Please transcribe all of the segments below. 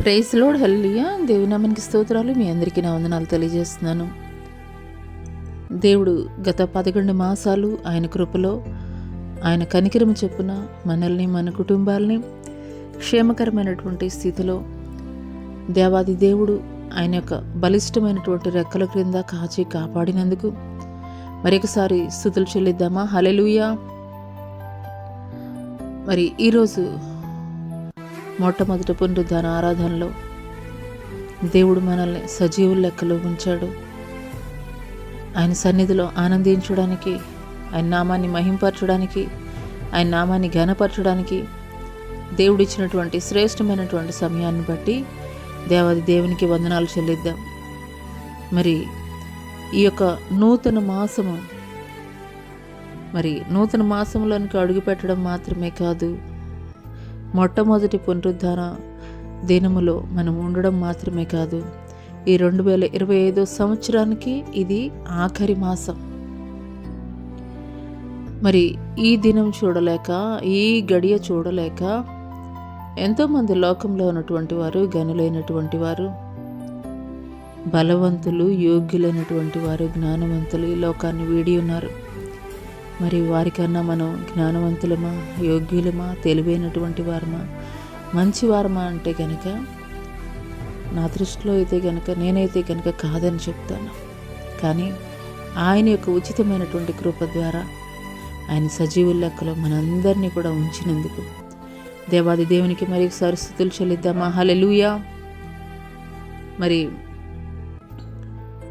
Praise load హల్లెలూయా. దేవుని నామానికి స్తోత్రాలు. మీ అందరికీ నా వందనాలు తెలియజేస్తున్నాను. దేవుడు గత 11 మాసాలు ఆయన కృపలో, ఆయన కనికరము చొప్పున మనల్ని, మన కుటుంబాలని క్షేమకరమైనటువంటి స్థితిలో దేవాది దేవుడు ఆయన యొక్క బలిష్టమైనటువంటి రెక్కల క్రింద కాచి కాపాడినందుకు మరొకసారి స్తుతులు చెల్లిద్దామా? హల్లెలూయా. మరి ఈరోజు మొట్టమొదటి పునరుద్ధాన ఆరాధనలో దేవుడు మనల్ని సజీవుల లెక్కలో ఉంచాడు. ఆయన సన్నిధిలో ఆనందించడానికి, ఆయన నామాన్ని మహింపరచడానికి, ఆయన నామాన్ని ఘనపరచడానికి దేవుడు ఇచ్చినటువంటి శ్రేష్టమైనటువంటి సమయాన్ని బట్టి దేవాది దేవునికి వందనాలు చెల్లిద్దాం. మరి ఈ యొక్క నూతన మాసంలోనికి అడుగుపెట్టడం మాత్రమే కాదు, మొట్టమొదటి పునరుద్ధాన దినములో మనం ఉండడం మాత్రమే కాదు, ఈ 2025 సంవత్సరానికి ఇది ఆఖరి మాసం. మరి ఈ దినం చూడలేక, ఈ గడియ చూడలేక ఎంతోమంది లోకంలో ఉన్నటువంటి వారు, గనులైనటువంటి వారు, బలవంతులు, యోగ్యులైనటువంటి వారు, జ్ఞానవంతులు ఈ లోకాన్ని వీడి ఉన్నారు. మరి వారికన్నా మనం జ్ఞానవంతులమా, యోగ్యులమా, తెలివైనటువంటి వారమా, మంచివారమా అంటే కనుక నా దృష్టిలో అయితే కనుక, నేనైతే కనుక కాదని చెప్తాను. కానీ ఆయన యొక్క ఉచితమైనటువంటి కృప ద్వారా ఆయన సజీవుల లెక్కలో మనందరినీ కూడా ఉంచినందుకు దేవాది దేవునికి మరొకసారి స్తుతులు చెల్లిద్దామా? హల్లెలూయా. మరి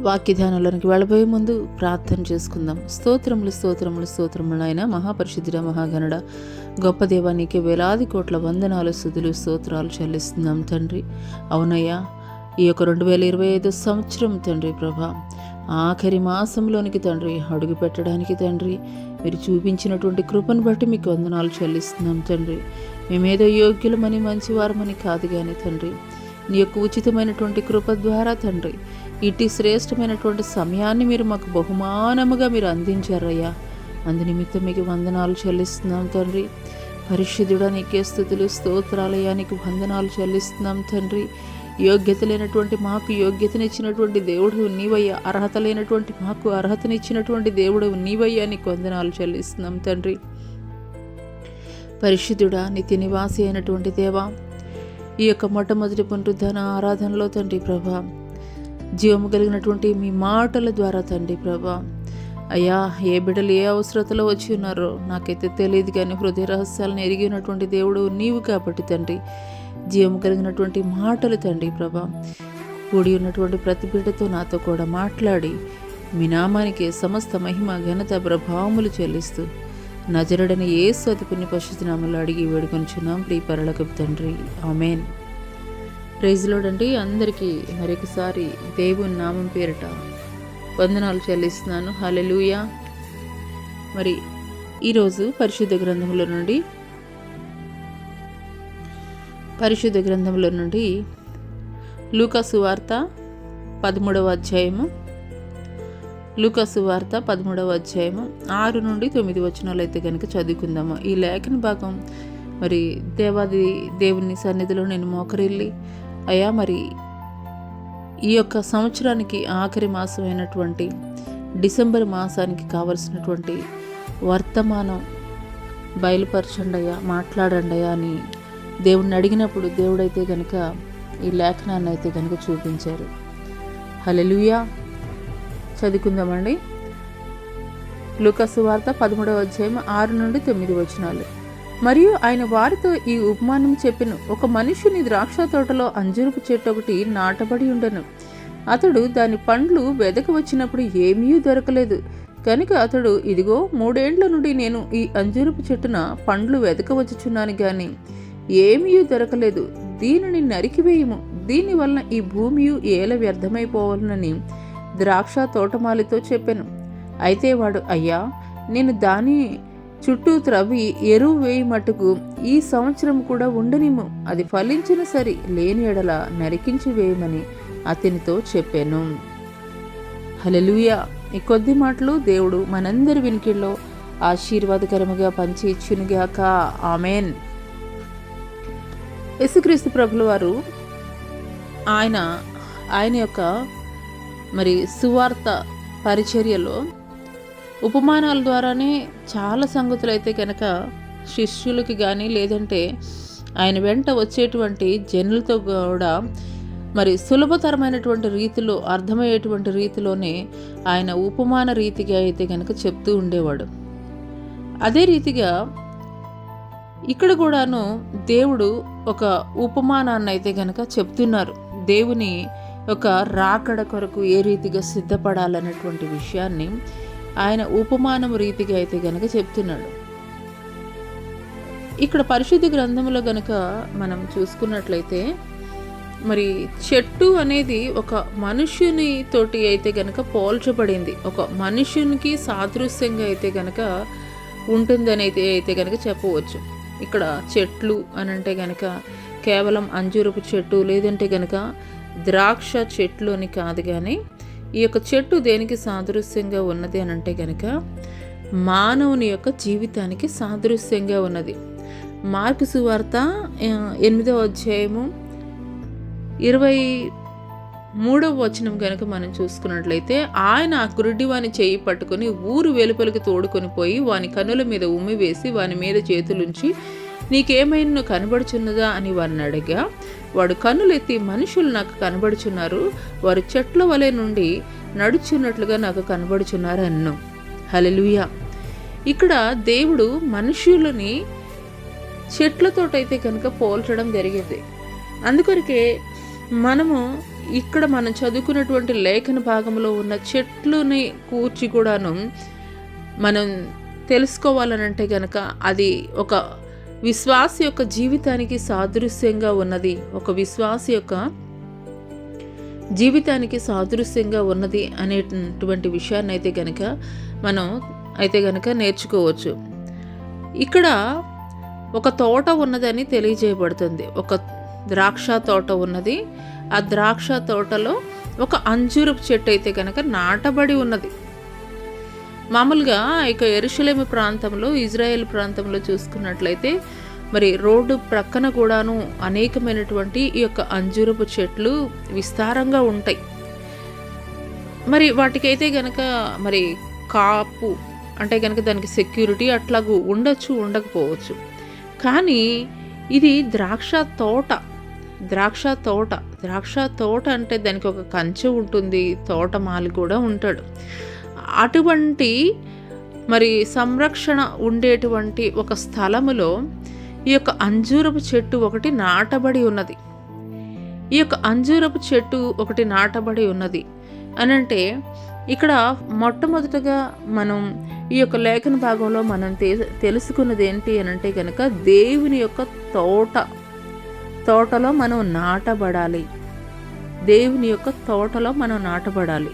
వాక్యధ్యానంలోనికి వెళ్ళబోయే ముందు ప్రార్థన చేసుకుందాం. స్తోత్రములు స్తోత్రములు స్తోత్రములు ఆయన మహాపరిశుద్ధుడ, మహాగణుడ, గొప్ప దేవానికి వేలాది కోట్ల వందనాలు, స్తుతులు, స్తోత్రాలు చెల్లిస్తున్నాం తండ్రి. అవునయ్యా, ఈ యొక్క 2025 సంవత్సరం తండ్రి ప్రభా, ఆఖరి మాసంలోనికి తండ్రి అడుగు పెట్టడానికి తండ్రి మీరు చూపించినటువంటి కృపను బట్టి మీకు వందనాలు చెల్లిస్తున్నాం తండ్రి. మేమేదో యోగ్యులమని, మంచివారమని కాదు కానీ తండ్రి, నీ యొక్క ఉచితమైనటువంటి కృప ద్వారా తండ్రి ఇటు శ్రేష్టమైనటువంటి సమయాన్ని మీరు మాకు బహుమానముగా మీరు అందించారయ్యా. అందు నిమిత్తం మీకు వందనాలు చెల్లిస్తున్నాం తండ్రి. పరిశుద్ధుడా, నీకే స్తుతులు, స్తోత్రాలయ్యా, నీకు వందనాలు చెల్లిస్తున్నాం తండ్రి. యోగ్యత లేనటువంటి మాకు యోగ్యతనిచ్చినటువంటి దేవుడు నీవయ్యా, అర్హత లేనటువంటి మాకు అర్హతనిచ్చినటువంటి దేవుడు నీవయ్యా, నీకు వందనాలు చెల్లిస్తున్నాం తండ్రి. పరిశుద్ధుడా, నిత్య నివాసి అయినటువంటి దేవా, ఈ యొక్క మొట్టమొదటి పునరుద్ధాన ఆరాధనలో తండ్రి ప్రభా, జీవము కలిగినటువంటి మీ మాటల ద్వారా తండ్రి ప్రభా, అయ్యా, ఏ బిడ్డలు ఏ అవసరతలో వచ్చి ఉన్నారో నాకైతే తెలియదు, కానీ హృదయ రహస్యాలను ఎరిగినటువంటి దేవుడు నీవు కాబట్టి తండ్రి, జీవము కలిగినటువంటి మాటలు తండ్రి ప్రభా, కూడి ఉన్నటువంటి ప్రతి బిడ్డతో నాతో కూడా మాట్లాడి మీ నామానికి సమస్త మహిమ, ఘనత, ప్రభావములు చెల్లిస్తూ నజరుడని యేసు అతి పుణ్య పరిశుద్ధ నామములో అడిగి వేడుకొనుచున్నాం ప్రియ పరలోకపు తండ్రి, ఆమేన్. ప్రైజ్ లార్డ్ అండి. అందరికీ మరొకసారి దేవుని నామం పేరిట వందనాలు చెల్లిస్తున్నాను. హల్లెలూయా. మరి ఈరోజు పరిశుద్ధ గ్రంథంలో నుండి లూకా సువార్త 13వ అధ్యాయము 6 నుండి 9 వచనాలు అయితే కనుక చదువుకుందాము. ఈ లేఖన భాగం మరి దేవుని సన్నిధిలో నేను మోకరిల్లి, అయ్యా, మరి ఈ యొక్క సంవత్సరానికి ఆఖరి మాసం అయినటువంటి డిసెంబర్ మాసానికి కావలసినటువంటి వర్తమానం బయలుపరచండి అయ్యా, మాట్లాడండి అయ్యా అని దేవుడిని అడిగినప్పుడు దేవుడైతే కనుక ఈ లేఖనాన్ని అయితే కనుక చూపించారు. హల్లెలూయా. చదువుకుందామండి. లూకా సువార్త 13వ అధ్యాయం 6 నుండి 9 వచనాలు. మరియు ఆయన వారితో ఈ ఉపమానం చెప్పెను. ఒక మనుషుని ద్రాక్ష తోటలో అంజూరపు చెట్టు ఒకటి నాటబడి ఉండెను. అతడు దాని పండ్లు వెదక వచ్చినప్పుడు ఏమీ దొరకలేదు. కనుక అతడు, ఇదిగో, 3 ఏండ్ల నుండి నేను ఈ అంజూరపు చెట్టున పండ్లు వెదక వచ్చుచున్నాను, గాని ఏమీ దొరకలేదు. దీనిని నరికివేయము, దీనివలన ఈ భూమి ఏల వ్యర్థమైపోవాలని ద్రాక్ష తోటమాలితో చెప్పెను. అయితే వాడు, అయ్యా, నేను దాని చుట్టూ త్రవ్వి ఎరువు వేయి మట్టుకు ఈ సంవత్సరం కూడా ఉండనిమ్ము, అది ఫలించిన సరి, లేని ఎడల నరికించి వేయమని అతనితో చెప్పాను. హల్లెలూయా. ఈ కొద్ది మాటలు దేవుడు మనందరి వినికిడిలో ఆశీర్వాదకరముగా పంచి ఇచ్చునుగాక. ఆమెన్. యేసుక్రీస్తు ప్రభుల వారు ఆయన ఆయన యొక్క మరి సువార్త పరిచర్యలో ఉపమానాల ద్వారానే చాలా సంగతులు అయితే కనుక శిష్యులకి కానీ లేదంటే ఆయన వెంట వచ్చేటువంటి జనులతో కూడా మరి సులభతరమైనటువంటి రీతిలో అర్థమయ్యేటువంటి రీతిలోనే ఆయన ఉపమాన రీతిగా అయితే కనుక చెప్తూ ఉండేవాడు. అదే రీతిగా ఇక్కడ కూడాను దేవుడు ఒక ఉపమానాన్ని అయితే కనుక చెప్తున్నారు. దేవుని ఒక రాకడ కొరకు ఏ రీతిగా సిద్ధపడాలన్నటువంటి విషయాన్ని ఆయన ఉపమానం రీతిగా అయితే గనక చెప్తున్నాడు. ఇక్కడ పరిశుద్ధ గ్రంథంలో గనక మనం చూసుకున్నట్లయితే మరి చెట్టు అనేది ఒక మనుష్యుని తోటి అయితే గనక పోల్చబడింది. ఒక మనుష్యునికి సాదృశ్యంగా అయితే గనక ఉంటుందని అయితే గనక చెప్పవచ్చు. ఇక్కడ చెట్లు అని అంటే గనక కేవలం అంజూరపు చెట్టు లేదంటే గనక ద్రాక్ష చెట్లు అని కాదు, కానీ ఈ యొక్క చెట్టు దేనికి సాదృశ్యంగా ఉన్నది అని అంటే కనుక మానవుని యొక్క జీవితానికి సాదృశ్యంగా ఉన్నది. మార్కు సువార్త 8వ అధ్యాయము 23వ వచనం కనుక మనం చూసుకున్నట్లయితే, ఆయన ఆ గురుడివాని చేయి పట్టుకొని ఊరు వెలుపలికి తోడుకొని పోయి వాని కన్నుల మీద ఉమ్మి వేసి వాని మీద చేతులుంచి నీకేమైనా కనబడుచున్నదా అని వారిని అడిగా, వాడు కన్నులెత్తి మనుషులు నాకు కనబడుచున్నారు, వారు చెట్ల వలె నుండి నడుచున్నట్లుగా నాకు కనబడుచున్నారు అన్ను. హల్లెలూయా. ఇక్కడ దేవుడు మనుషులని చెట్లతోటైతే కనుక పోల్చడం జరిగింది. అందుకొరకే మనము ఇక్కడ మనం చదువుకున్నటువంటి లేఖన భాగంలో ఉన్న చెట్లుని కూర్చి కూడాను మనం తెలుసుకోవాలనంటే కనుక అది ఒక విశ్వాస యొక్క జీవితానికి సాదృశ్యంగా ఉన్నది, ఒక విశ్వాస యొక్క జీవితానికి సాదృశ్యంగా ఉన్నది అనేటువంటి విషయాన్ని అయితే కనుక మనం అయితే కనుక నేర్చుకోవచ్చు. ఇక్కడ ఒక తోట ఉన్నదని తెలియజేయబడుతుంది. ఒక ద్రాక్ష తోట ఉన్నది. ఆ ద్రాక్ష తోటలో ఒక అంజూరపు చెట్టు అయితే కనుక నాటబడి ఉన్నది. మామూలుగా ఇక యెరూషలేము ప్రాంతంలో, ఇజ్రాయెల్ ప్రాంతంలో చూసుకున్నట్లయితే మరి రోడ్డు ప్రక్కన కూడాను అనేకమైనటువంటి ఈ యొక్క అంజూరపు చెట్లు విస్తారంగా ఉంటాయి. మరి వాటికైతే గనక మరి కాపు అంటే కనుక దానికి సెక్యూరిటీ అట్లాగూ ఉండొచ్చు, ఉండకపోవచ్చు. కానీ ఇది ద్రాక్ష తోట. ద్రాక్ష తోట అంటే దానికి ఒక కంచె ఉంటుంది, తోటమాలి కూడా ఉంటాడు. అటువంటి మరి సంరక్షణ ఉండేటువంటి ఒక స్థలములో ఈ యొక్క అంజూరపు చెట్టు ఒకటి నాటబడి ఉన్నది. ఈ యొక్క అంజూరపు చెట్టు ఒకటి నాటబడి ఉన్నది అనంటే ఇక్కడ మొట్టమొదటగా మనం ఈ యొక్క లేఖన భాగంలో మనం తెలుసుకున్నది ఏంటి అనంటే కనుక దేవుని యొక్క తోటలో మనం నాటబడాలి. దేవుని యొక్క తోటలో మనం నాటబడాలి.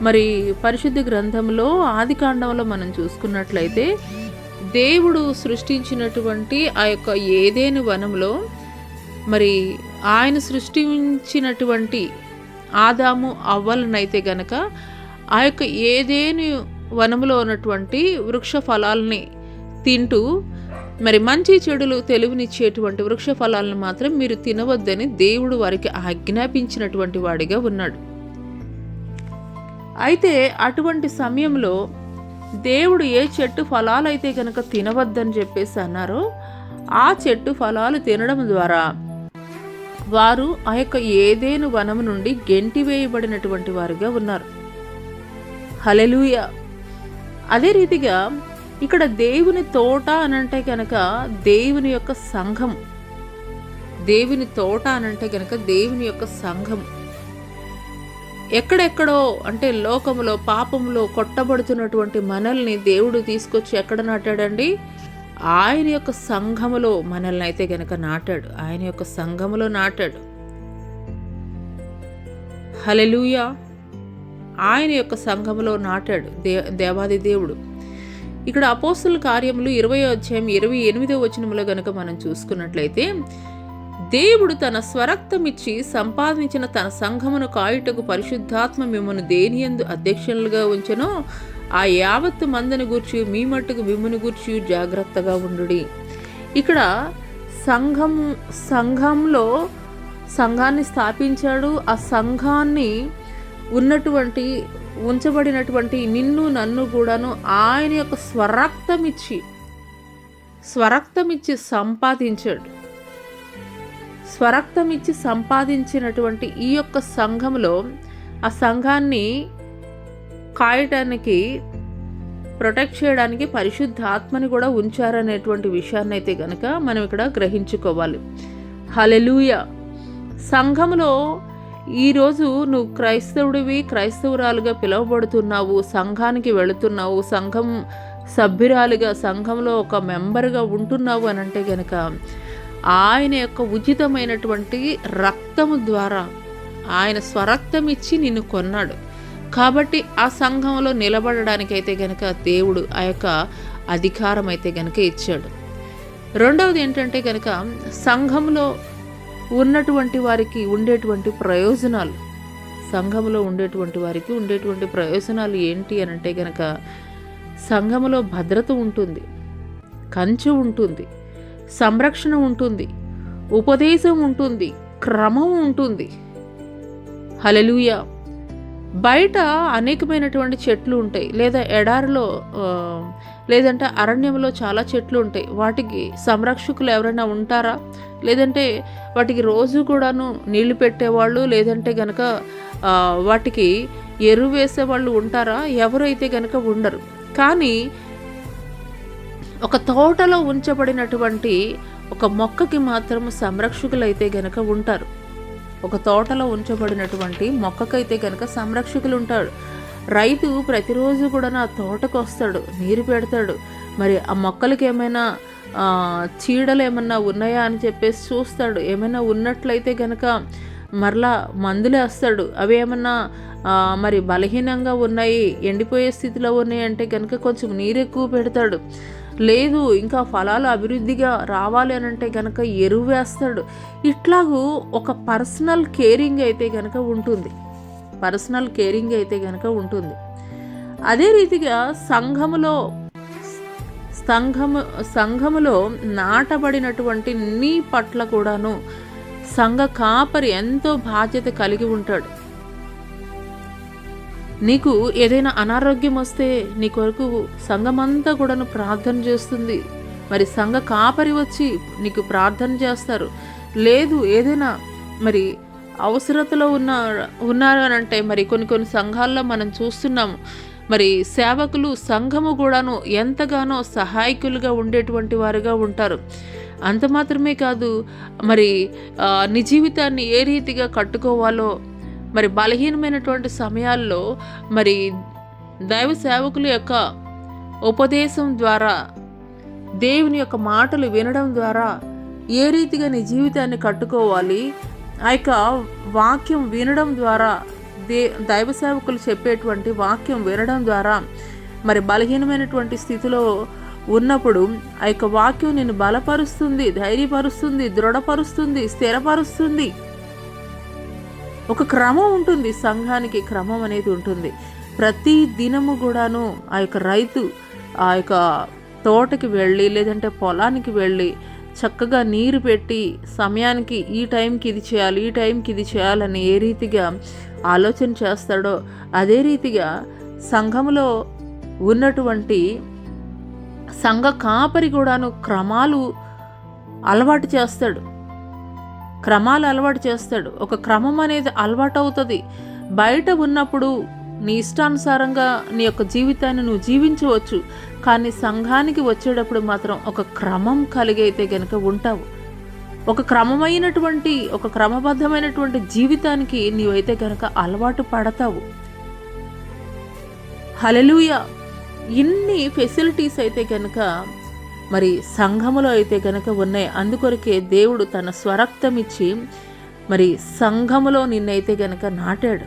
మరి పరిశుద్ధ గ్రంథంలో ఆదికాండంలో మనం చూసుకున్నట్లయితే దేవుడు సృష్టించినటువంటి ఆ యొక్క ఏదెను వనంలో మరి ఆయన సృష్టించినటువంటి ఆదాము అవ్వలనైతే గనక ఆ యొక్క ఏదెను వనంలో ఉన్నటువంటి వృక్ష ఫలాలని తింటూ మరి మంచి చెడులు తెలివినిచ్చేటువంటి వృక్ష ఫలాలను మాత్రం మీరు తినవద్దని దేవుడు వారికి ఆజ్ఞాపించినటువంటి వాడిగా ఉన్నాడు. అయితే అటువంటి సమయంలో దేవుడు ఏ చెట్టు ఫలాలైతే కనుక తినవద్దని చెప్పేసి అన్నారో ఆ చెట్టు ఫలాలు తినడం ద్వారా వారు ఆ యొక్క ఏదెను వనము నుండి గెంటివేయబడినటువంటి వారుగా ఉన్నారు. హల్లెలూయా. అదే రీతిగా ఇక్కడ దేవుని తోట అనంటే కనుక దేవుని యొక్క సంఘం. దేవుని తోట అనంటే కనుక దేవుని యొక్క సంఘం. ఎక్కడెక్కడో అంటే లోకములో పాపంలో కొట్టబడుతున్నటువంటి మనల్ని దేవుడు తీసుకొచ్చి ఎక్కడ నాటాడండి? ఆయన యొక్క సంఘములో మనల్ని అయితే గనక నాటాడు. ఆయన యొక్క సంఘములో నాటాడు. హల్లెలూయా. ఆయన యొక్క సంఘములో నాటాడు దేవాది దేవుడు. ఇక్కడ అపోస్తలుల కార్యములు 20వ అధ్యాయం 28వ వచనములో గనక మనం చూసుకున్నట్లయితే దేవుడు తన స్వరక్తమిచ్చి సంపాదించిన తన సంఘమును కాయుటకు పరిశుద్ధాత్మ మిమ్మను దేనియందు అధ్యక్షులుగా ఉంచెనో ఆ యావత్తు మందని గూర్చి మీ మట్టుకు మిమ్మను గూర్చి జాగ్రత్తగా ఉండుడి. ఇక్కడ సంఘంలో సంఘాన్ని స్థాపించాడు. ఆ సంఘాన్ని ఉంచబడినటువంటి నిన్ను నన్ను కూడాను ఆయన యొక్క స్వరక్తమిచ్చి సంపాదించాడు. స్వరక్తమిచ్చి సంపాదించినటువంటి ఈ యొక్క సంఘంలో ఆ సంఘాన్ని కాయటానికి, ప్రొటెక్ట్ చేయడానికి పరిశుద్ధాత్మని కూడా ఉంచారనేటువంటి విషయాన్ని అయితే కనుక మనం ఇక్కడ గ్రహించుకోవాలి. హల్లెలూయా. సంఘంలో ఈరోజు నువ్వు క్రైస్తవురాలుగా పిలువబడుతున్నావు, సంఘానికి వెళుతున్నావు, సంఘం సభ్యురాలుగా, సంఘంలో ఒక మెంబర్గా ఉంటున్నావు అని అంటే కనుక ఆయన యొక్క ఉచితమైనటువంటి రక్తము ద్వారా ఆయన స్వరక్తం ఇచ్చి నిన్ను కొన్నాడు. కాబట్టి ఆ సంఘంలో నిలబడడానికైతే గనక దేవుడు ఆ యొక్క అధికారం అయితే గనక ఇచ్చాడు. రెండవది ఏంటంటే కనుక సంఘంలో ఉన్నటువంటి వారికి ఉండేటువంటి ప్రయోజనాలు, సంఘంలో ఉండేటువంటి వారికి ఉండేటువంటి ప్రయోజనాలు ఏంటి అని అంటే కనుక సంఘంలో భద్రత ఉంటుంది, కంచె ఉంటుంది, సంరక్షణ ఉంటుంది, ఉపదేశం ఉంటుంది, క్రమం ఉంటుంది. హల్లెలూయా. బయట అనేకమైనటువంటి చెట్లు ఉంటాయి, లేదా ఎడారిలో లేదంటే అరణ్యంలో చాలా చెట్లు ఉంటాయి. వాటికి సంరక్షకులు ఎవరైనా ఉంటారా? లేదంటే వాటికి రోజు కూడాను నీళ్లు పెట్టేవాళ్ళు, లేదంటే గనక వాటికి ఎరువు వేసేవాళ్ళు ఉంటారా? ఎవరైతే గనక ఉండరు. కానీ ఒక తోటలో ఉంచబడినటువంటి ఒక మొక్కకి మాత్రం సంరక్షకులు అయితే గనక ఉంటారు. ఒక తోటలో ఉంచబడినటువంటి మొక్కకైతే కనుక సంరక్షకులు ఉంటాడు. రైతు ప్రతిరోజు కూడా ఆ తోటకు వస్తాడు, నీరు పెడతాడు. మరి ఆ మొక్కలకి ఏమైనా చీడలు ఏమన్నా ఉన్నాయా అని చెప్పేసి చూస్తాడు. ఏమైనా ఉన్నట్లయితే కనుక మరలా మందులు వేస్తాడు. అవి ఏమన్నా మరి బలహీనంగా ఉన్నాయి, ఎండిపోయే స్థితిలో ఉన్నాయి అంటే కనుక కొంచెం నీరు ఎక్కువ పెడతాడు. లేదు ఇంకా ఫలాలు అభివృద్ధిగా రావాలి అని అంటే కనుక ఎరువు వేస్తాడు. ఇట్లాగూ ఒక పర్సనల్ కేరింగ్ అయితే కనుక ఉంటుంది. అదే రీతిగా సంఘములో నాటబడినటువంటి నీ పట్ల కూడాను సంఘ కాపరి ఎంతో బాధ్యత కలిగి ఉంటాడు. నీకు ఏదైనా అనారోగ్యం వస్తే నీ కొరకు సంఘమంతా కూడాను ప్రార్థన చేస్తుంది. మరి సంఘ కాపరి వచ్చి నీకు ప్రార్థన చేస్తారు. లేదు ఏదైనా మరి అవసరతలో ఉన్నారు అని అంటే మరి కొన్ని సంఘాల్లో మనం చూస్తున్నాము. మరి సేవకులు సంఘము కూడాను ఎంతగానో సహాయకులుగా ఉండేటువంటి వారుగా ఉంటారు. అంత మాత్రమే కాదు, మరి నీ జీవితాన్ని ఏ రీతిగా కట్టుకోవాలో, మరి బలహీనమైనటువంటి సమయాల్లో మరి దైవ సేవకుల యొక్క ఉపదేశం ద్వారా, దేవుని యొక్క మాటలు వినడం ద్వారా ఏ రీతిగా నీ జీవితాన్ని కట్టుకోవాలి, ఆ యొక్క వాక్యం వినడం ద్వారా, దైవ సేవకులు చెప్పేటువంటి వాక్యం వినడం ద్వారా మరి బలహీనమైనటువంటి స్థితిలో ఉన్నప్పుడు ఆ యొక్క వాక్యం నిన్ను బలపరుస్తుంది, ధైర్యపరుస్తుంది, దృఢపరుస్తుంది, స్థిరపరుస్తుంది. ఒక క్రమం ఉంటుంది, సంఘానికి క్రమం అనేది ఉంటుంది. ప్రతి దినము కూడాను ఆ యొక్క రైతు ఆ యొక్క తోటకి వెళ్ళి లేదంటే పొలానికి వెళ్ళి చక్కగా నీరు పెట్టి సమయానికి ఈ టైంకి ఇది చేయాలి, ఈ టైంకి ఇది చేయాలని ఏ రీతిగా ఆలోచన చేస్తాడో అదే రీతిగా సంఘంలో ఉన్నటువంటి సంఘ కాపరి కూడాను క్రమాలు అలవాటు చేస్తాడు. ఒక క్రమం అనేది అలవాటు అవుతుంది. బయట ఉన్నప్పుడు నీ ఇష్టానుసారంగా నీ యొక్క జీవితాన్ని నువ్వు జీవించవచ్చు. కానీ సంఘానికి వచ్చేటప్పుడు మాత్రం ఒక క్రమం కలిగి అయితే గనుక ఉంటావు. ఒక క్రమబద్ధమైనటువంటి జీవితానికి నీవైతే గనుక అలవాటు పడతావు. హల్లెలూయా. ఇన్ని ఫెసిలిటీస్ అయితే గనుక మరి సంఘములో అయితే గనక ఉన్నాయి. అందుకొరకే దేవుడు తన స్వరక్తం ఇచ్చి మరి సంఘములో నిన్నైతే గనక నాటాడు.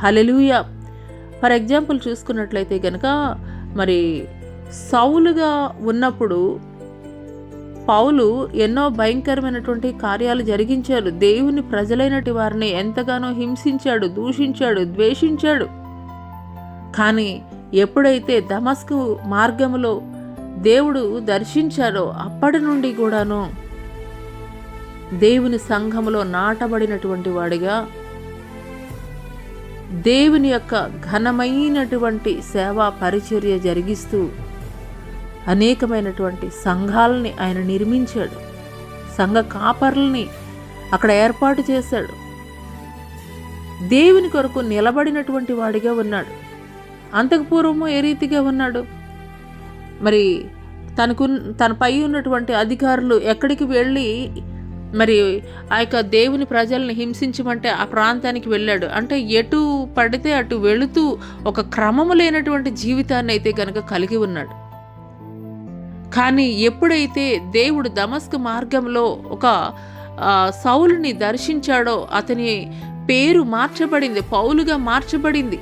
హల్లెలూయా. ఫర్ ఎగ్జాంపుల్ చూసుకున్నట్లయితే గనక మరి సౌలుగా ఉన్నప్పుడు పౌలు ఎన్నో భయంకరమైనటువంటి కార్యాలు జరిగించాడు. దేవుని ప్రజలైనటి వారిని ఎంతగానో హింసించాడు, దూషించాడు, ద్వేషించాడు. కానీ ఎప్పుడైతే దమస్కు మార్గములో దేవుడు దర్శించాడో అప్పటి నుండి కూడాను దేవుని సంఘములో నాటబడినటువంటి వాడిగా దేవుని యొక్క ఘనమైనటువంటి సేవా పరిచర్య జరిగిస్తూ అనేకమైనటువంటి సంఘాలని ఆయన నిర్మించాడు. సంఘ కాపర్లని అక్కడ ఏర్పాటు చేశాడు. దేవుని కొరకు నిలబడినటువంటి వాడిగా ఉన్నాడు. అంతకు పూర్వము ఏ రీతిగా ఉన్నాడు? మరి తనపై ఉన్నటువంటి అధికారులు ఎక్కడికి వెళ్ళి మరి ఆ యొక్క దేవుని ప్రజల్ని హింసించమంటే ఆ ప్రాంతానికి వెళ్ళాడు. అంటే ఎటు పడితే అటు వెళుతూ ఒక క్రమము లేనటువంటి జీవితాన్ని అయితే కనుక కలిగి ఉన్నాడు. కానీ ఎప్పుడైతే దేవుడు దమస్కు మార్గంలో ఒక సౌలుని దర్శించాడో అతని పేరు మార్చబడింది, పౌలుగా మార్చబడింది.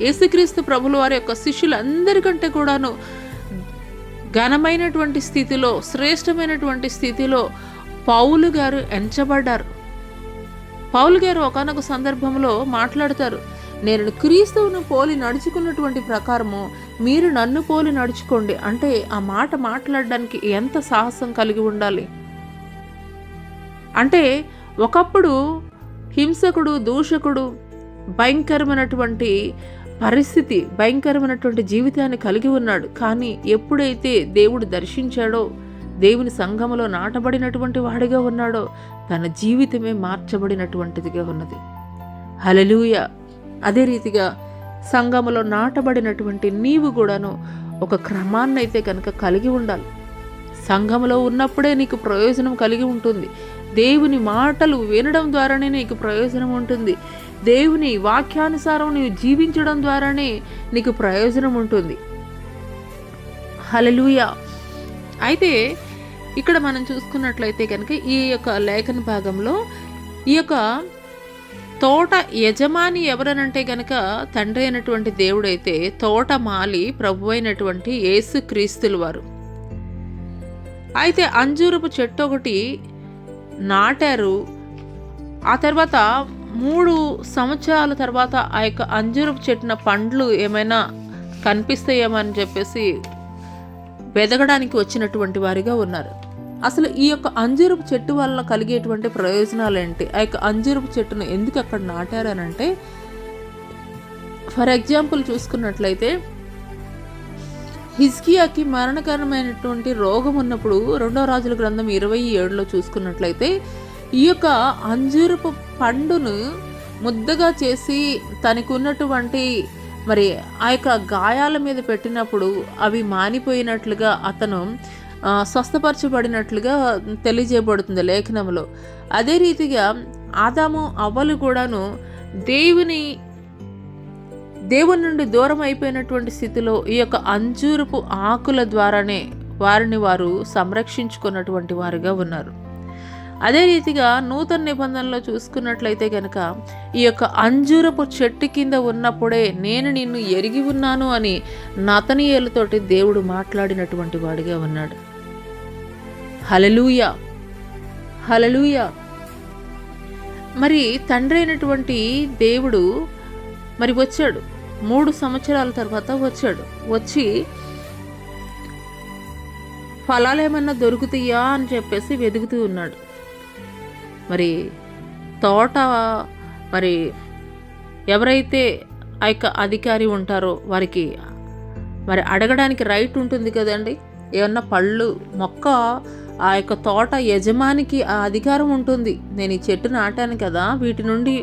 యేసుక్రీస్తు ప్రభుల వారి యొక్క శిష్యులందరికంటే కూడాను ఘనమైనటువంటి స్థితిలో, శ్రేష్టమైనటువంటి స్థితిలో పౌలు గారు ఎంచబడ్డారు. పౌలు గారు ఒకానొక సందర్భంలో మాట్లాడతారు, నేను క్రీస్తువును పోలి నడుచుకున్నటువంటి ప్రకారము మీరు నన్ను పోలి నడుచుకోండి. అంటే ఆ మాట మాట్లాడడానికి ఎంత సాహసం కలిగి ఉండాలి. అంటే ఒకప్పుడు హింసకుడు, దూషకుడు, భయంకరమైనటువంటి పరిస్థితి, భయంకరమైనటువంటి జీవితాన్ని కలిగి ఉన్నాడు. కానీ ఎప్పుడైతే దేవుడు దర్శించాడో, దేవుని సంఘములో నాటబడినటువంటి వాడిగా ఉన్నాడో, తన జీవితమే మార్చబడినటువంటిదిగా ఉన్నది. హల్లెలూయా. అదే రీతిగా సంఘములో నాటబడినటువంటి నీవు కూడాను ఒక క్రమాన్ని అయితే కనుక కలిగి ఉండాలి. సంఘములో ఉన్నప్పుడే నీకు ప్రయోజనం కలిగి ఉంటుంది. దేవుని మాటలు వినడం ద్వారానే నీకు ప్రయోజనం ఉంటుంది. దేవుని వాక్యానుసారం నీవు జీవించడం ద్వారానే నీకు ప్రయోజనం ఉంటుంది. హల్లెలూయా. అయితే ఇక్కడ మనం చూసుకున్నట్లయితే కనుక ఈ యొక్క లేఖన భాగంలో ఈ యొక్క తోట యజమాని ఎవరనంటే కనుక తండ్రి అయినటువంటి దేవుడైతే తోటమాలి ప్రభు అయినటువంటి యేసుక్రీస్తుల వారు. అయితే అంజూరపు చెట్టు ఒకటి నాటారు. ఆ తర్వాత 3 సంవత్సరాల తర్వాత ఆ యొక్క అంజూరపు చెట్టున పండ్లు ఏమైనా కనిపిస్తాయేమో అని చెప్పేసి వెదగడానికి వచ్చినటువంటి వారిగా ఉన్నారు. అసలు ఈ యొక్క అంజూరపు చెట్టు వల్ల కలిగేటువంటి ప్రయోజనాలు ఏంటి? ఆ యొక్క అంజూరపు చెట్టును ఎందుకు అక్కడ నాటారనంటే, ఫర్ ఎగ్జాంపుల్ చూసుకున్నట్లయితే హిజ్కియాకి మరణకరమైనటువంటి రోగం ఉన్నప్పుడు 2వ రాజుల గ్రంథం 27లో చూసుకున్నట్లయితే ఈ యొక్క అంజూరపు పండును ముద్దగా చేసి తనకు ఉన్నటువంటి మరి ఆ యొక్క గాయాల మీద పెట్టినప్పుడు అవి మానిపోయినట్లుగా అతను స్వస్థపరచబడినట్లుగా తెలియజేయబడుతుంది లేఖనంలో. అదే రీతిగా ఆదాము అవ్వలు కూడాను దేవుని నుండి దూరం అయిపోయినటువంటి స్థితిలో ఈ యొక్క అంజూరపు ఆకుల ద్వారానే వారిని వారు సంరక్షించుకున్నటువంటి వారుగా ఉన్నారు. అదే రీతిగా నూతన నిబంధనలో చూసుకున్నట్లయితే కనుక ఈ యొక్క అంజూరపు చెట్టు కింద ఉన్నప్పుడే నేను నిన్ను ఎరిగి ఉన్నాను అని నతనీయేలుతోటి దేవుడు మాట్లాడినటువంటి వాడిగా ఉన్నాడు. హల్లెలూయా, హల్లెలూయా. మరి తండ్రి అయినటువంటి దేవుడు మరి వచ్చాడు, 3 సంవత్సరాల తర్వాత వచ్చాడు. వచ్చి ఫలాలు ఏమన్నా దొరుకుతాయా అని చెప్పేసి వెతుకుతూ ఉన్నాడు. మరి తోట మరి ఎవరైతే ఆ యొక్క అధికారి ఉంటారో వారికి మరి అడగడానికి రైట్ ఉంటుంది కదండి. ఏమన్నా పళ్ళు మొక్క ఆ యొక్క తోట యజమానికి ఆ అధికారం ఉంటుంది. నేను ఈ చెట్టు నాటాను కదా, వీటి నుండి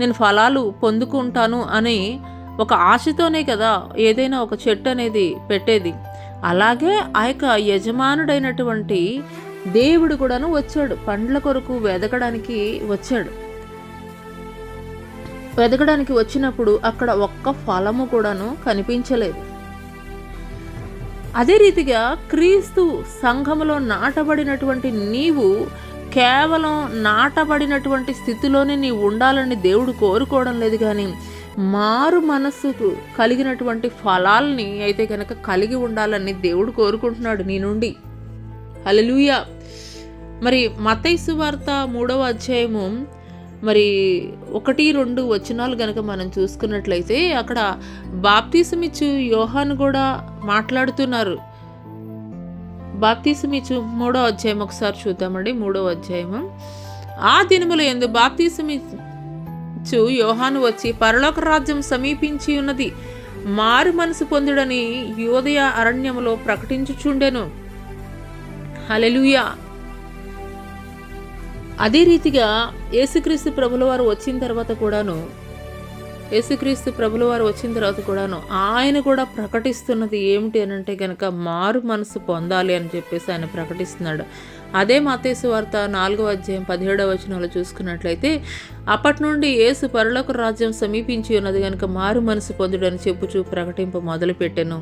నేను ఫలాలు పొందుకుంటాను అని ఒక ఆశతోనే కదా ఏదైనా ఒక చెట్టు అనేది పెట్టేది. అలాగే ఆ యొక్క యజమానుడైనటువంటి దేవుడు కూడాను వచ్చాడు, పండ్ల కొరకు వెదకడానికి వచ్చాడు. వెదకడానికి వచ్చినప్పుడు అక్కడ ఒక్క ఫలము కూడాను కనిపించలేదు. అదే రీతిగా క్రీస్తు సంఘములో నాటబడినటువంటి నీవు కేవలం నాటబడినటువంటి స్థితిలోనే నీవు ఉండాలని దేవుడు కోరుకోవడం లేదు, కానీ మారు మనస్సుకు కలిగినటువంటి ఫలాల్ని అయితే కనుక కలిగి ఉండాలని దేవుడు కోరుకుంటున్నాడు నీ నుండి. హల్లెలూయా. మరి మత్తయి సువార్త 3వ అధ్యాయము మరి 1-2 వచనాలు కనుక మనం చూసుకున్నట్లయితే అక్కడ బాప్తిసమిచ్చు యోహాను కూడా మాట్లాడుతున్నారు. బాప్తీసమిచ్చు 3వ అధ్యాయం ఒకసారి చూద్దామండి. 3వ అధ్యాయము. ఆ దినముల యందు బాప్తీసమిచ్చు యోహాను వచ్చి పరలోక రాజ్యం సమీపించి ఉన్నది, మారు మనసు పొందుడని యూదయ అరణ్యములో ప్రకటించుచుండెను. హల్లెలూయా. అదే రీతిగా యేసుక్రీస్తు ప్రభుల వారు వచ్చిన తర్వాత కూడాను ఆయన కూడా ప్రకటిస్తున్నది ఏమిటి అని అంటే కనుక మారు మనసు పొందాలి అని చెప్పేసి ఆయన ప్రకటిస్తున్నాడు. అదే మత్తయి సువార్త 4వ అధ్యాయం 17వ వచనంలో చూసుకున్నట్లయితే, అప్పటి నుండి యేసు పరలోక రాజ్యం సమీపించి ఉన్నది కనుక మారు మనసు పొందుడని చెప్పుచూ ప్రకటింపు మొదలుపెట్టెను.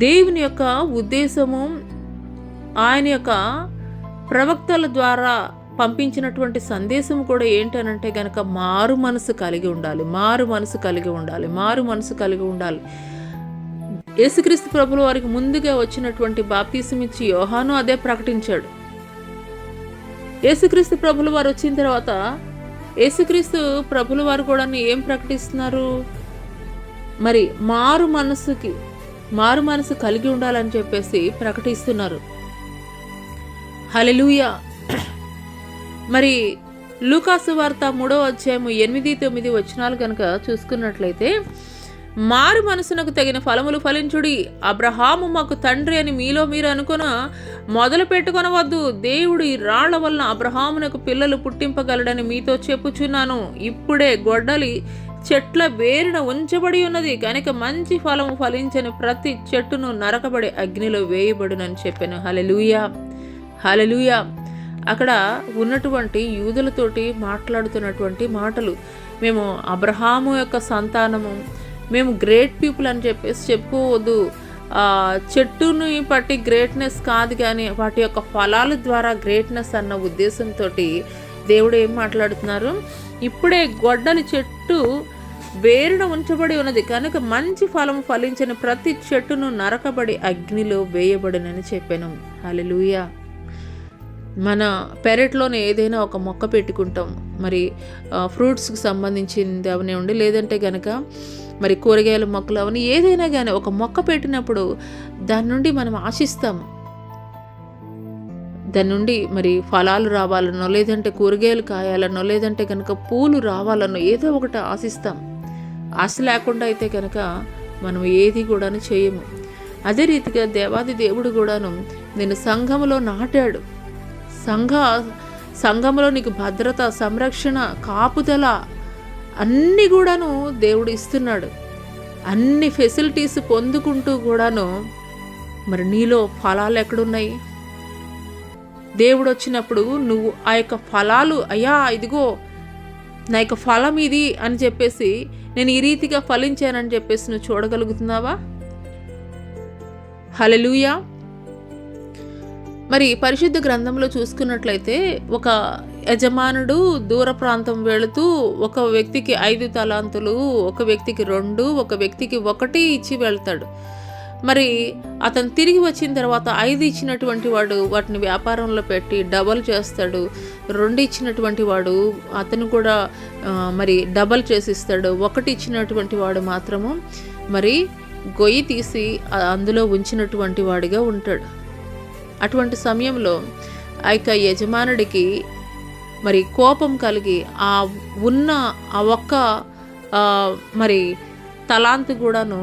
దేవుని యొక్క ఉద్దేశము, ఆయన యొక్క ప్రవక్తల ద్వారా పంపించినటువంటి సందేశం కూడా ఏంటనంటే గనక మారు మనసు కలిగి ఉండాలి. యేసుక్రీస్తు ప్రభుల వారికి ముందుగా వచ్చినటువంటి బాప్తీసమిచ్చి యోహాను అదే ప్రకటించాడు. యేసుక్రీస్తు ప్రభుల వారు వచ్చిన తర్వాత యేసుక్రీస్తు ప్రభుల వారు కూడా ఏం ప్రకటిస్తున్నారు? మరి మారు మనసు కలిగి ఉండాలని చెప్పేసి ప్రకటిస్తున్నారు. హల్లెలూయా. మరి లూకాసు వార్త 3వ అధ్యాయము 8-9 వచనాలు కనుక చూసుకున్నట్లయితే, మారు మనసునకు తగిన ఫలములు ఫలించుడి, అబ్రహాము మాకు తండ్రి అని మీలో మీరు అనుకున మొదలు పెట్టుకొనవద్దు. దేవుడు ఈ రాళ్ల వలన అబ్రహామునకు పిల్లలు పుట్టింపగలడని మీతో చెప్పుచున్నాను. ఇప్పుడే గొడ్డలి చెట్ల వేరున ఉంచబడి ఉన్నది కనుక మంచి ఫలము ఫలించని ప్రతి చెట్టును నరకబడి అగ్నిలో వేయబడునని చెప్పాను. హల్లెలూయా, హల్లెలూయా. అక్కడ ఉన్నటువంటి యూదులతోటి మాట్లాడుతున్నటువంటి మాటలు, మేము అబ్రహాము యొక్క సంతానము, మేము గ్రేట్ పీపుల్ అని చెప్పేసి చెప్పుకోవద్దు. చెట్టుని బట్టి గ్రేట్నెస్ కాదు, కానీ వాటి యొక్క ఫలాల ద్వారా గ్రేట్నెస్ అన్న ఉద్దేశంతో దేవుడు ఏం మాట్లాడుతున్నారు? ఇప్పుడే గొడ్డలి చెట్టు వేరున ఉంచబడి ఉన్నది కనుక మంచి ఫలము ఫలించిన ప్రతి చెట్టును నరకబడి అగ్నిలో వేయబడినని చెప్పాను. హల్లెలూయా. మన పెరట్లోనే ఏదైనా ఒక మొక్క పెట్టుకుంటాం, మరి ఫ్రూట్స్కి సంబంధించింది అవనివ్వండి, లేదంటే కనుక మరి కూరగాయల మొక్కలు అవన్నీ ఏదైనా కానీ ఒక మొక్క పెట్టినప్పుడు దాని నుండి మనం ఆశిస్తాము. దాని నుండి మరి ఫలాలు రావాలనో, లేదంటే కూరగాయలు కాయాలనో, లేదంటే కనుక పూలు రావాలనో ఏదో ఒకటి ఆశిస్తాం. ఆశ లేకుండా అయితే కనుక మనం ఏది కూడాను చేయము. అదే రీతిగా దేవాది దేవుడు కూడాను నేను సంఘములో నాటాడు. సంఘంలో నీకు భద్రత, సంరక్షణ, కాపుదల అన్నీ కూడాను దేవుడు ఇస్తున్నాడు. అన్ని ఫెసిలిటీస్ పొందుకుంటూ కూడాను మరి నీలో ఫలాలు ఎక్కడున్నాయి? దేవుడు వచ్చినప్పుడు నువ్వు ఆ యొక్క ఫలాలు, అయ్యా ఇదిగో నా యొక్క ఫలం ఇది అని చెప్పేసి, నేను ఈ రీతిగా ఫలించానని చెప్పేసి నువ్వు చూడగలుగుతున్నావా? హల్లెలూయా. మరి పరిశుద్ధ గ్రంథంలో చూసుకున్నట్లయితే, ఒక యజమానుడు దూర ప్రాంతం వెళుతూ ఒక వ్యక్తికి 5 తలాంతులు, ఒక వ్యక్తికి 2, ఒక వ్యక్తికి 1 ఇచ్చి వెళ్తాడు. మరి అతను తిరిగి వచ్చిన తర్వాత 5 ఇచ్చినటువంటి వాడు వాటిని వ్యాపారంలో పెట్టి డబల్ చేస్తాడు. 2 ఇచ్చినటువంటి వాడు అతను కూడా మరి డబల్ చేసిస్తాడు. 1 ఇచ్చినటువంటి వాడు మాత్రము మరి గొయ్యి తీసి అందులో ఉంచినటువంటి వాడిగా ఉంటాడు. అటువంటి సమయంలో ఆ యొక్క యజమానుడికి మరి కోపం కలిగి ఉన్న ఒక్క మరి తలాంతు కూడాను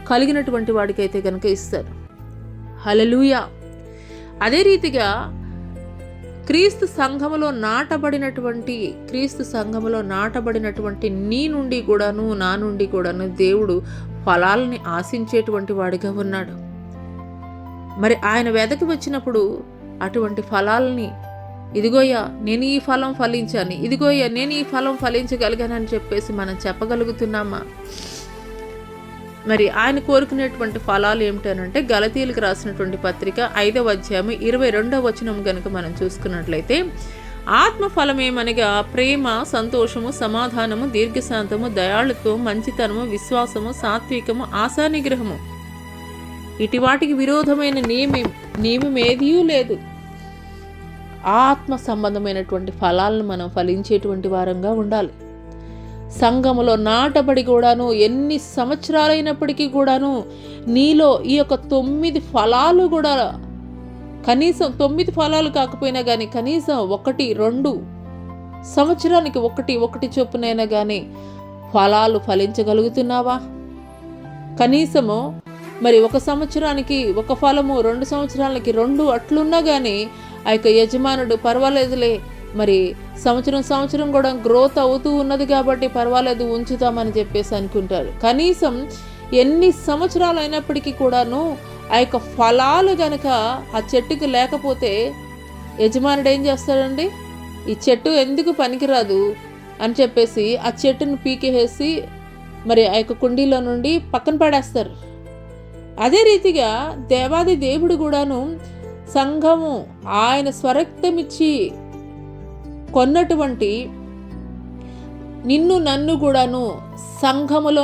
కలిగినటువంటి వాడికైతే కనుక ఇస్తారు. హల్లెలూయా. అదే రీతిగా క్రీస్తు సంఘములో నాటబడినటువంటి నీ నుండి కూడాను, నా నుండి కూడాను దేవుడు ఫలాలని ఆశించేటువంటి వాడిగా ఉన్నాడు. మరి ఆయన వెదకి వచ్చినప్పుడు అటువంటి ఫలాలని, ఇదిగోయ్యా నేను ఈ ఫలం ఫలించాను, ఇదిగోయ్యా నేను ఈ ఫలం ఫలించగలిగానని చెప్పేసి మనం చెప్పగలుగుతున్నామా? మరి ఆయన కోరుకునేటువంటి ఫలాలు ఏమిటనంటే, గలతీయులకు రాసినటువంటి పత్రిక 5వ అధ్యాయం 22వ వచనం కనుక మనం చూసుకున్నట్లయితే, ఆత్మఫలం ఏమనగా ప్రేమ, సంతోషము, సమాధానము, దీర్ఘశాంతము, దయాళుత్వము, మంచితనము, విశ్వాసము, సాత్వికము, ఆశానిగ్రహము. ఇటు వాటికి విరోధమైన నియమమేదీ లేదు. ఆత్మ సంబంధమైనటువంటి ఫలాలను మనం ఫలించేటువంటి వారంగా ఉండాలి. సంఘములో నాటబడి కూడాను ఎన్ని సంవత్సరాలైనప్పటికీ కూడాను నీలో ఈ యొక్క 9 ఫలాలు కూడా, కనీసం 9 ఫలాలు కాకపోయినా కానీ కనీసం 1, 2 సంవత్సరానికి ఒకటి చొప్పునైనా కానీ ఫలాలు ఫలించగలుగుతున్నావా? కనీసము మరి 1 సంవత్సరానికి 1 ఫలము, 2 సంవత్సరాలకి 2 అట్లున్నా కానీ ఆ యొక్క యజమానుడు పర్వాలేదులే, మరి సంవత్సరం కూడా గ్రోత్ అవుతూ ఉన్నది కాబట్టి పర్వాలేదు ఉంచుతామని చెప్పేసి అనుకుంటారు. కనీసం ఎన్ని సంవత్సరాలు అయినప్పటికీ కూడాను ఆ యొక్క ఫలాలు గనక ఆ చెట్టుకి లేకపోతే యజమానుడు ఏం చేస్తాడండి? ఈ చెట్టు ఎందుకు పనికిరాదు అని చెప్పేసి ఆ చెట్టును పీకేసి మరి ఆ యొక్క కుండీలో నుండి పక్కన పడేస్తారు. అదే రీతిగా దేవాది దేవుడు కూడాను సంఘము ఆయన స్వరక్తమిచ్చి కొన్నటువంటి నిన్ను నన్ను కూడాను సంఘములో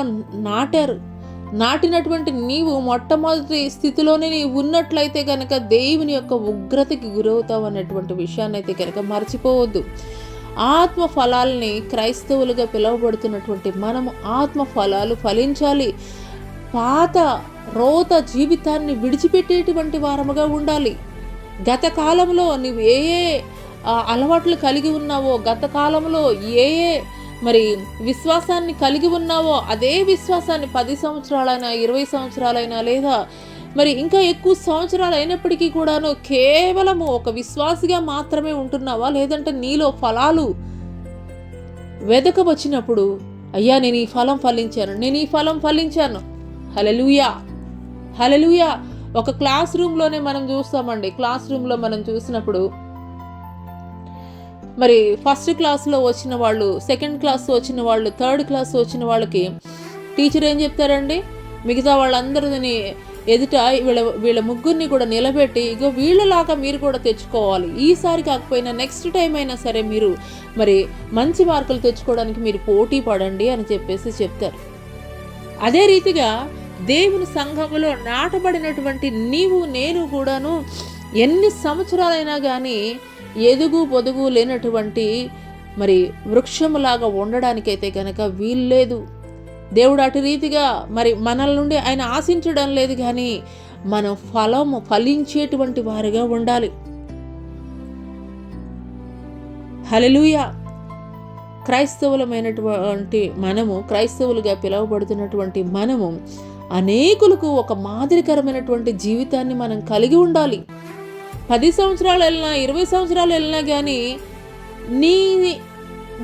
నాటినటువంటి నీవు మొట్టమొదటి స్థితిలోనే నీవు ఉన్నట్లయితే కనుక దేవుని యొక్క ఉగ్రతకి గురవుతావు అన్నటువంటి విషయాన్ని అయితే కనుక మర్చిపోవద్దు. ఆత్మ ఫలాల్ని క్రైస్తవులుగా పిలువబడుతున్నటువంటి మనము ఆత్మ ఫలాలు ఫలించాలి. పాత రోత జీవితాన్ని విడిచిపెట్టేటువంటి వారముగా ఉండాలి. గత కాలంలో నువ్వు ఏ అలవాట్లు కలిగి ఉన్నావో, గత కాలంలో ఏ మరి విశ్వాసాన్ని కలిగి ఉన్నావో అదే విశ్వాసాన్ని 10 సంవత్సరాలైనా 20 సంవత్సరాలైనా లేదా మరి ఇంకా ఎక్కువ సంవత్సరాలు అయినప్పటికీ కూడాను కేవలము ఒక విశ్వాసిగా మాత్రమే ఉంటున్నావా? లేదంటే నీలో ఫలాలు వెదకవచ్చినప్పుడు అయ్యా నేను ఈ ఫలం ఫలించాను హల్లెలూయా హల్లెలూయా. ఒక క్లాస్ రూమ్లోనే మనం చూస్తామండి. క్లాస్ రూమ్లో మనం చూసినప్పుడు మరి ఫస్ట్ క్లాస్లో వచ్చిన వాళ్ళు, సెకండ్ క్లాస్ వచ్చిన వాళ్ళు, థర్డ్ క్లాస్ వచ్చిన వాళ్ళకి టీచర్ ఏం చెప్తారండి? మిగతా వాళ్ళందరిని ఎదుట వీళ్ళ ముగ్గురిని కూడా నిలబెట్టి ఇగో వీళ్ళలాగా మీరు కూడా తెచ్చుకోవాలి, ఈసారి కాకపోయినా నెక్స్ట్ టైం అయినా సరే మీరు మరి మంచి మార్కులు తెచ్చుకోవడానికి మీరు పోటీ పడండి అని చెప్పేసి చెప్తారు. అదే రీతిగా దేవుని సంఘములో నాటబడినటువంటి నీవు నేను కూడాను ఎన్ని సంవత్సరాలైనా కానీ ఎదుగు పొదుగు లేనటువంటి మరి వృక్షములాగా ఉండడానికైతే కనుక వీల్లేదు. దేవుడు అటు రీతిగా మరి మనల నుండి ఆయన ఆశించడం లేదు, కానీ మనం ఫలించేటువంటి వారిగా ఉండాలి. హల్లెలూయా. క్రైస్తవులమైనటువంటి మనము, క్రైస్తవులుగా పిలువబడుతున్నటువంటి మనము అనేకులకు ఒక మాదిరికరమైనటువంటి జీవితాన్ని మనం కలిగి ఉండాలి. 10 సంవత్సరాలు వెళ్ళినా 20 సంవత్సరాలు వెళ్ళినా కానీ నీ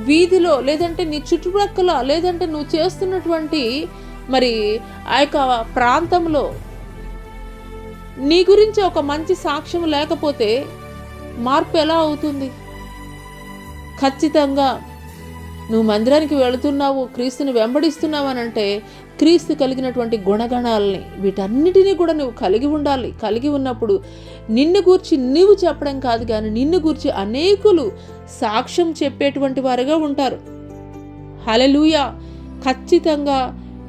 వీధిలో లేదంటే నీ చుట్టుప్రక్కల లేదంటే నువ్వు చేస్తున్నటువంటి మరి ఆ యొక్క ప్రాంతంలో నీ గురించి ఒక మంచి సాక్ష్యం లేకపోతే మార్పు ఎలా అవుతుంది? ఖచ్చితంగా నువ్వు మందిరానికి వెళుతున్నావు, క్రీస్తుని వెంబడిస్తున్నావు అని అంటే క్రీస్తు కలిగినటువంటి గుణగణాలని వీటన్నిటినీ కూడా నువ్వు కలిగి ఉండాలి. కలిగి ఉన్నప్పుడు నిన్ను గూర్చి నువ్వు చెప్పడం కాదు, కానీ నిన్ను గూర్చి అనేకులు సాక్ష్యం చెప్పేటువంటి వారుగా ఉంటారు. హల్లెలూయా. ఖచ్చితంగా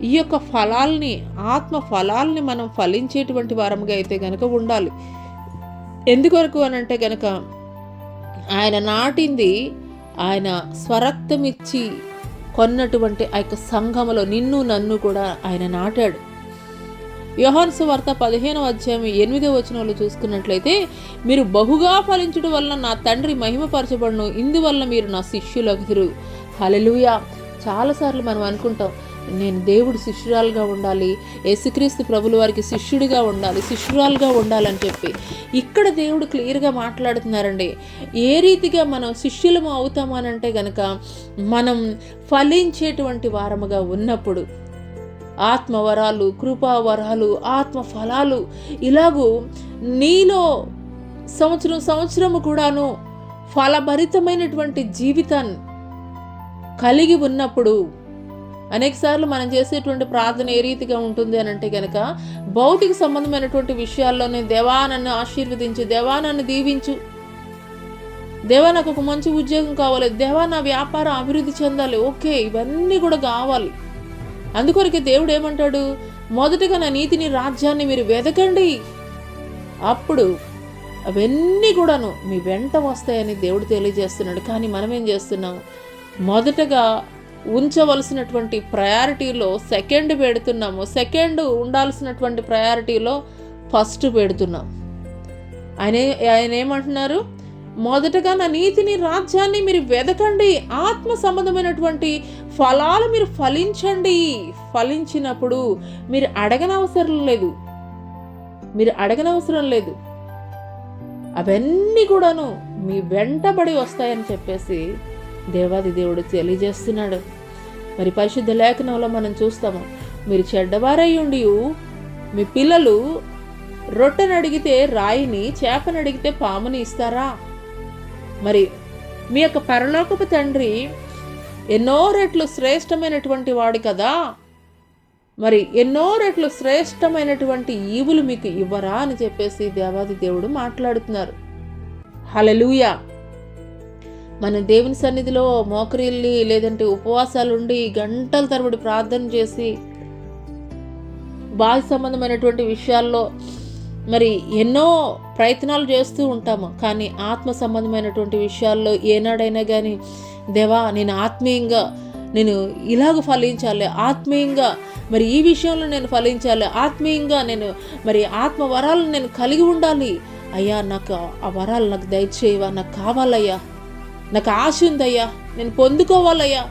ఈ యొక్క ఫలాల్ని, ఆత్మ ఫలాల్ని మనం ఫలించేటువంటి వారముగా అయితే కనుక ఉండాలి. ఎందుకొరకు అని అంటే కనుక ఆయన నాటింది, ఆయన స్వరక్తమిచ్చి కొన్నటువంటి ఆ యొక్క సంఘములో నిన్ను నన్ను కూడా ఆయన నాటాడు. యోహాను సువార్త 15వ అధ్యాయం 8వ వచనంలో చూసుకున్నట్లయితే, మీరు బహుగా ఫలించడం వల్ల నా తండ్రి మహిమపరచబడును, ఇందువల్ల మీరు నా శిష్యులగుదురు. హల్లెలూయా. చాలాసార్లు మనం అనుకుంటాం, నేను దేవుడు శిష్యురాలుగా ఉండాలి, యేసుక్రీస్తు ప్రభుల వారికి శిష్యుడిగా ఉండాలి, శిష్యురాలుగా ఉండాలని చెప్పి. ఇక్కడ దేవుడు క్లియర్గా మాట్లాడుతున్నారండి. ఏ రీతిగా మనం శిష్యులము అవుతామనంటే గనక మనం ఫలించేటువంటి వారముగా ఉన్నప్పుడు ఆత్మవరాలు, కృపావరాలు, ఆత్మ ఫలాలు ఇలాగూ నీలో సంవత్సరము కూడాను ఫలభరితమైనటువంటి జీవితాన్ని కలిగి ఉన్నప్పుడు అనేకసార్లు మనం చేసేటువంటి ప్రార్థన ఏ రీతిగా ఉంటుంది అని అంటే కనుక భౌతిక సంబంధమైనటువంటి విషయాల్లోనే దేవా నన్ను ఆశీర్వదించు, దేవా నన్ను దీవించు, దేవా నాకు ఒక మంచి ఉద్యోగం కావాలి, దేవా నా వ్యాపారం అభివృద్ధి చెందాలి. ఓకే, ఇవన్నీ కూడా కావాలి. అందుకొరకే దేవుడు ఏమంటాడు? మొదటగా నా నీతిని, రాజ్యాన్ని మీరు వెదకండి, అప్పుడు అవన్నీ కూడాను మీ వెంట వస్తాయని దేవుడు తెలియజేస్తున్నాడు. కానీ మనం ఏం చేస్తున్నాం? మొదటగా ఉంచవలసినటువంటి ప్రయారిటీలో సెకండ్ పెడుతున్నాము, సెకండ్ ఉండాల్సినటువంటి ప్రయారిటీలో ఫస్ట్ పెడుతున్నాం. ఆయన ఏమంటున్నారు? మొదటగా నా నీతిని, రాజ్యాన్ని మీరు వెదకండి, ఆత్మ సంబంధమైనటువంటి ఫలాలు మీరు ఫలించండి. ఫలించినప్పుడు మీరు అడగనవసరం లేదు, అవన్నీ కూడాను మీ వెంటబడి వస్తాయని చెప్పేసి దేవాది దేవుడు తెలియజేస్తున్నాడు. మరి పరిశుద్ధ లేఖనంలో మనం చూస్తాము, మీరు చెడ్డవారయ్యుండి మీ పిల్లలు రొట్టెను అడిగితే రాయిని, చేపను అడిగితే పాముని ఇస్తారా? మరి మీ యొక్క పరలోకపు తండ్రి ఎన్నో రెట్లు శ్రేష్టమైనటువంటి వాడు కదా, మరి ఎన్నో రెట్లు శ్రేష్టమైనటువంటి ఈవులు మీకు ఇవ్వరా అని చెప్పేసి దేవాది దేవుడు మాట్లాడుతున్నారు. హల్లెలూయా. మన దేవుని సన్నిధిలో మోకరిల్లి లేదంటే ఉపవాసాలుండి గంటల తరబడి ప్రార్థన చేసి బాహ్య సంబంధమైనటువంటి విషయాల్లో మరి ఎన్నో ప్రయత్నాలు చేస్తూ ఉంటాము. కానీ ఆత్మ సంబంధమైనటువంటి విషయాల్లో ఏనాడైనా కానీ దేవా నేను ఆత్మీయంగా నేను ఇలాగ ఫలించాలి, ఆత్మీయంగా మరి ఈ విషయంలో నేను ఫలించాలి, ఆత్మీయంగా నేను మరి ఆత్మ వరాలను నేను కలిగి ఉండాలి, అయ్యా నాకు ఆ వరాలు నాకు దయచేయవా, నాకు కావాలయ్యా, నాకు ఆశ ఉందయ్యా, నేను పొందుకోవాలయ్యా,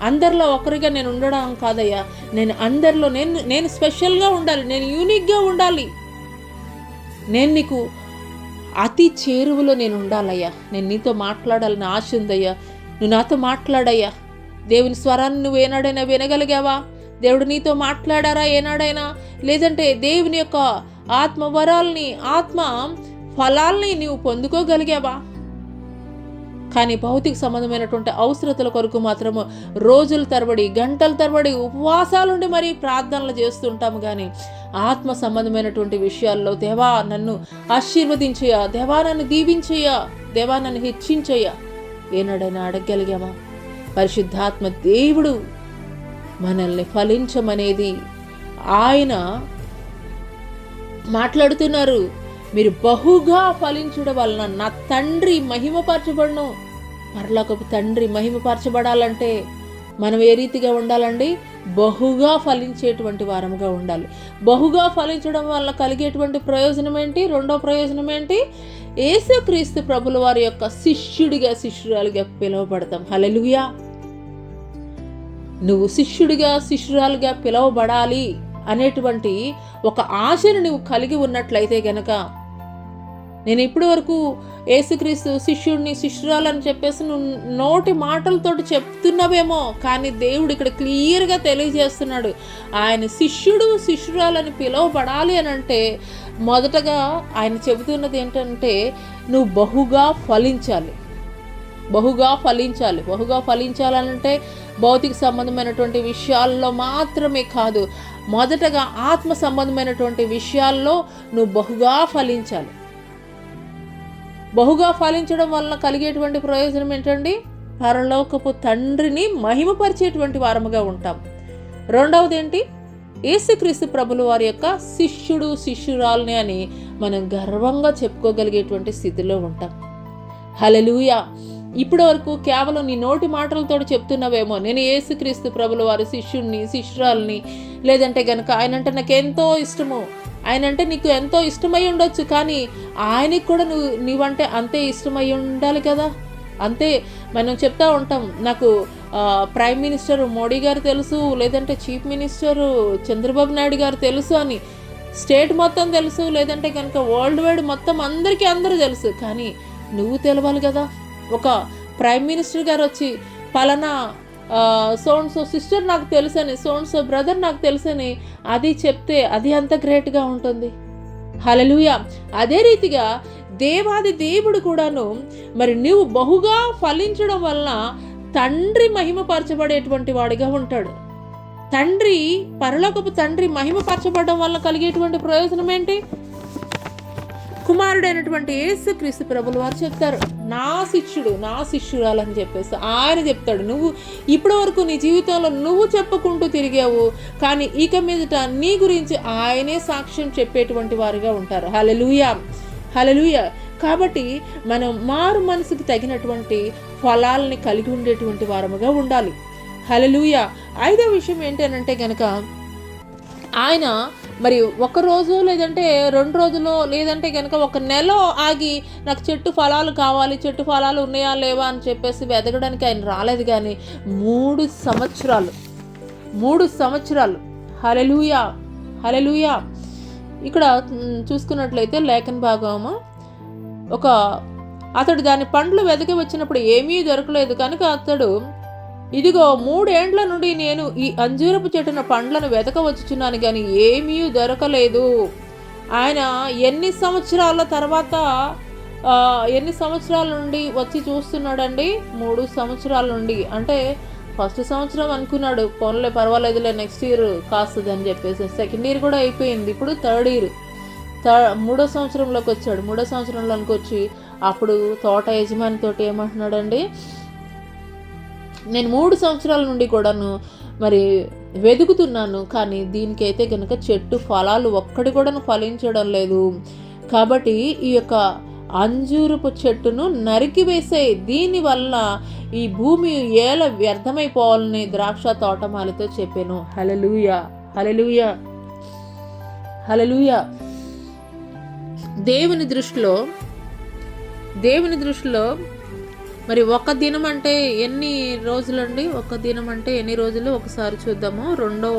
అందరిలో ఒకరిగా నేను ఉండడం కాదయ్యా, నేను అందరిలో నేను స్పెషల్గా ఉండాలి, నేను యూనిక్గా ఉండాలి, నేను నీకు అతి చేరువలో నేను ఉండాలయ్యా, నేను నీతో మాట్లాడాలని ఆశ ఉందయ్యా, నువ్వు నాతో మాట్లాడయ్యా. దేవుని స్వరాన్ని నువ్వు ఏనాడైనా వినగలిగావా? దేవుడు నీతో మాట్లాడారా ఏనాడైనా? లేదంటే దేవుని యొక్క ఆత్మ వరాల్ని, ఆత్మ ఫలాల్ని నీవు పొందుకోగలిగావా? కానీ భౌతిక సంబంధమైనటువంటి అవసరతల కొరకు మాత్రము రోజుల తరబడి, గంటల తరబడి ఉపవాసాలుండి మరీ ప్రార్థనలు చేస్తుంటాము. కానీ ఆత్మ సంబంధమైనటువంటి విషయాల్లో దేవా నన్ను ఆశీర్వదించయ్యా, దేవా నన్ను దీవించయ్యా, దేవా నన్ను హెచ్చించయ్యా ఏనాడైనా అడగగలిగామా? పరిశుద్ధాత్మ దేవుడు మనల్ని ఫలించమనేది ఆయన మాట్లాడుతున్నారు. మీరు బహుగా ఫలించడం వలన నా తండ్రి మహిమపరచబడును. పరలోకపు తండ్రి మహిమపరచబడాలంటే మనం ఏ రీతిగా ఉండాలండి? బహుగా ఫలించేటువంటి వారముగా ఉండాలి. బహుగా ఫలించడం వల్ల కలిగేటువంటి ప్రయోజనం ఏంటి? రెండో ప్రయోజనం ఏంటి? యేసుక్రీస్తు ప్రభుల వారి యొక్క శిష్యుడిగా, శిష్యురాలుగా పిలువబడతాం. హల్లెలూయా. నువ్వు శిష్యుడిగా, శిష్యురాలుగా పిలువబడాలి అనేటువంటి ఒక ఆశను నువ్వు కలిగి ఉన్నట్లయితే గనక, నేను ఇప్పటి వరకు యేసుక్రీస్తు శిష్యుడిని, శిష్యురాలని చెప్పేసి నువ్వు నోటి మాటలతోటి చెప్తున్నావేమో, కానీ దేవుడు ఇక్కడ క్లియర్గా తెలియజేస్తున్నాడు. ఆయన శిష్యుడు, శిష్యురాలని పిలువబడాలి అని అంటే మొదటగా ఆయన చెబుతున్నది ఏంటంటే నువ్వు బహుగా ఫలించాలి. బహుగా ఫలించాలంటే భౌతిక సంబంధమైనటువంటి విషయాల్లో మాత్రమే కాదు, మొదటగా ఆత్మ సంబంధమైనటువంటి విషయాల్లో నువ్వు బహుగా ఫలించాలి. బహుగా ఫలించడం వలన కలిగేటువంటి ప్రయోజనం ఏంటండి? పరలోకపు తండ్రిని మహిమపరిచేటువంటి వారముగా ఉంటాం. రెండవది ఏంటి? యేసుక్రీస్తు ప్రభుల వారి యొక్క శిష్యుడు, శిష్యురాలని అని మనం గర్వంగా చెప్పుకోగలిగేటువంటి స్థితిలో ఉంటాం. హల్లెలూయా. ఇప్పటి వరకు కేవలం నీ నోటి మాటలతో చెప్తున్నావేమో, నేను యేసుక్రీస్తు ప్రభుల వారి శిష్యుడిని, శిష్యురాలని, లేదంటే గనక ఆయనంటే నాకు ఎంతో ఇష్టము, ఆయనంటే నీకు ఎంతో ఇష్టమై ఉండొచ్చు, కానీ ఆయనకి కూడా నీవంటే అంతే ఇష్టమై ఉండాలి కదా. అంతే మనం చెప్తా ఉంటాం, నాకు ప్రైమ్ మినిస్టర్ మోడీ గారు తెలుసు, లేదంటే చీఫ్ మినిస్టర్ చంద్రబాబు నాయుడు గారు తెలుసు అని, స్టేట్ మొత్తం తెలుసు, లేదంటే కనుక వరల్డ్ వైడ్ మొత్తం అందరూ తెలుసు, కానీ నువ్వు తెలవాలి కదా. ఒక ప్రైమ్ మినిస్టర్ గారు వచ్చి పలానా సోన్సో సిస్టర్ నాకు తెలుసని, సోన్సో బ్రదర్ నాకు తెలుసని అది చెప్తే అది అంత గ్రేట్గా ఉంటుంది. హల్లెలూయా. అదే రీతిగా దేవాది దేవుడు కూడాను మరి నువ్వు బహుగా ఫలించడం వలన తండ్రి మహిమపరచబడేటువంటి వాడిగా ఉంటాడు. తండ్రి, పరలోకపు తండ్రి మహిమపరచబడడం వల్ల కలిగేటువంటి ప్రయోజనం ఏంటి? కుమారుడైనటువంటి యేసుక్రీస్తు ప్రభుల వారు చెప్తారు, నా శిష్యుడు, నా శిష్యురాలని చెప్పేసి ఆయన చెప్తాడు. నువ్వు ఇప్పటి వరకు నీ జీవితంలో నువ్వు చెప్పుకుంటూ తిరిగావు, కానీ ఇక మీదట నీ గురించి ఆయనే సాక్ష్యం చెప్పేటువంటి వారుగా ఉంటారు. హల్లెలూయా, హల్లెలూయా. కాబట్టి మనం మారు మనసుకు తగినటువంటి ఫలాల్ని కలిగి ఉండేటువంటి వారముగా ఉండాలి. హల్లెలూయా. ఐదో విషయం ఏంటనంటే కనుక ఆయన మరి ఒక రోజు లేదంటే 2 రోజులో లేదంటే కనుక ఒక నెల ఆగి నాకు చెట్టు ఫలాలు కావాలి, చెట్టు ఫలాలు ఉన్నాయా లేవా అని చెప్పేసి వెతకడానికి ఆయన రాలేదు. కానీ 3 సంవత్సరాలు, 3 సంవత్సరాలు. హల్లెలూయా, హల్లెలూయా. ఇక్కడ చూసుకున్నట్లయితే లేఖన భాగము అతడు దాని పండ్లు వెతకి వచ్చినప్పుడు ఏమీ దొరకలేదు కనుక అతడు, ఇదిగో 3 ఏండ్ల నుండి నేను ఈ అంజూరపు చెట్టున పండ్లను వెతకవచ్చుచున్నాను కానీ ఏమీ దొరకలేదు. ఆయన ఎన్ని సంవత్సరాల నుండి వచ్చి చూస్తున్నాడండి? 3 సంవత్సరాల నుండి. అంటే ఫస్ట్ సంవత్సరం అనుకున్నాడు, పోన్లే పర్వాలేదులే నెక్స్ట్ ఇయర్ కాస్తుందని చెప్పేసి. సెకండ్ ఇయర్ కూడా అయిపోయింది, ఇప్పుడు థర్డ్ ఇయర్, 3వ సంవత్సరంలోకి వచ్చాడు. 3వ సంవత్సరంలోకి వచ్చి అప్పుడు తోట యజమానితోటి ఏమంటున్నాడండి, నేను 3 సంవత్సరాల నుండి కూడాను మరి వెతుకుతున్నాను, కానీ దీనికైతే కనుక చెట్టు ఫలాలు ఒక్కటి కూడా ఫలించడం లేదు. కాబట్టి ఈ యొక్క అంజూరపు చెట్టును నరికివేసే, దీనివల్ల ఈ భూమి ఏల వ్యర్థమైపోవాలని ద్రాక్ష తోటమాలతో చెప్పాను. హల్లెలూయా, హల్లెలూయా, హల్లెలూయా. దేవుని దృష్టిలో మరి ఒక దినం అంటే ఎన్ని రోజులండి? ఒక దినం అంటే ఎన్ని రోజులు? ఒకసారి చూద్దాము. 2వ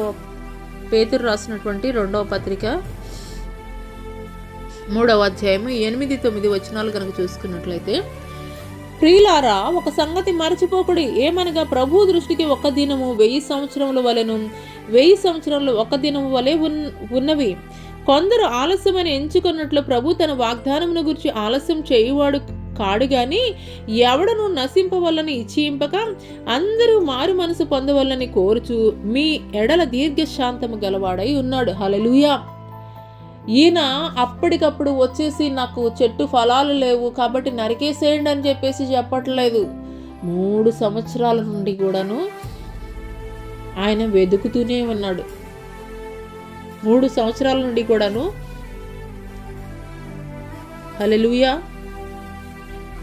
పేతురు రాసినటువంటి 2వ పత్రిక 3వ అధ్యాయము 8-9 వచనాలు కనుక చూసుకున్నట్లయితే, ప్రియులారా, ఒక సంగతి మరచిపోకుడి, ఏమనగా ప్రభు దృష్టికి ఒక దినము 1000 సంవత్సరముల వలెను, 1000 సంవత్సరములు ఒక దినము వలె ఉన్నవి. కొందరు ఆలస్యమని ఎంచుకున్నట్లు ప్రభు తన వాగ్దానమును గురించి ఆలస్యం చేయువాడు కాడు గాని ఎవడను నశింపవల్లని ఇచ్చింపక అందరూ మారు మనసు పొందవల్లని కోరుచు మీ ఎడల దీర్ఘశాంతము గలవాడై ఉన్నాడు. హల్లెలూయా. ఈయన అప్పటికప్పుడు వచ్చేసి నాకు చెట్టు ఫలాలు లేవు కాబట్టి నరికేసేయండి అని చెప్పేసి చెప్పట్లేదు. 3 సంవత్సరాల నుండి కూడాను ఆయన వెతుకుతూనే ఉన్నాడు. 3 సంవత్సరాల నుండి కూడాను, హల్లెలూయా,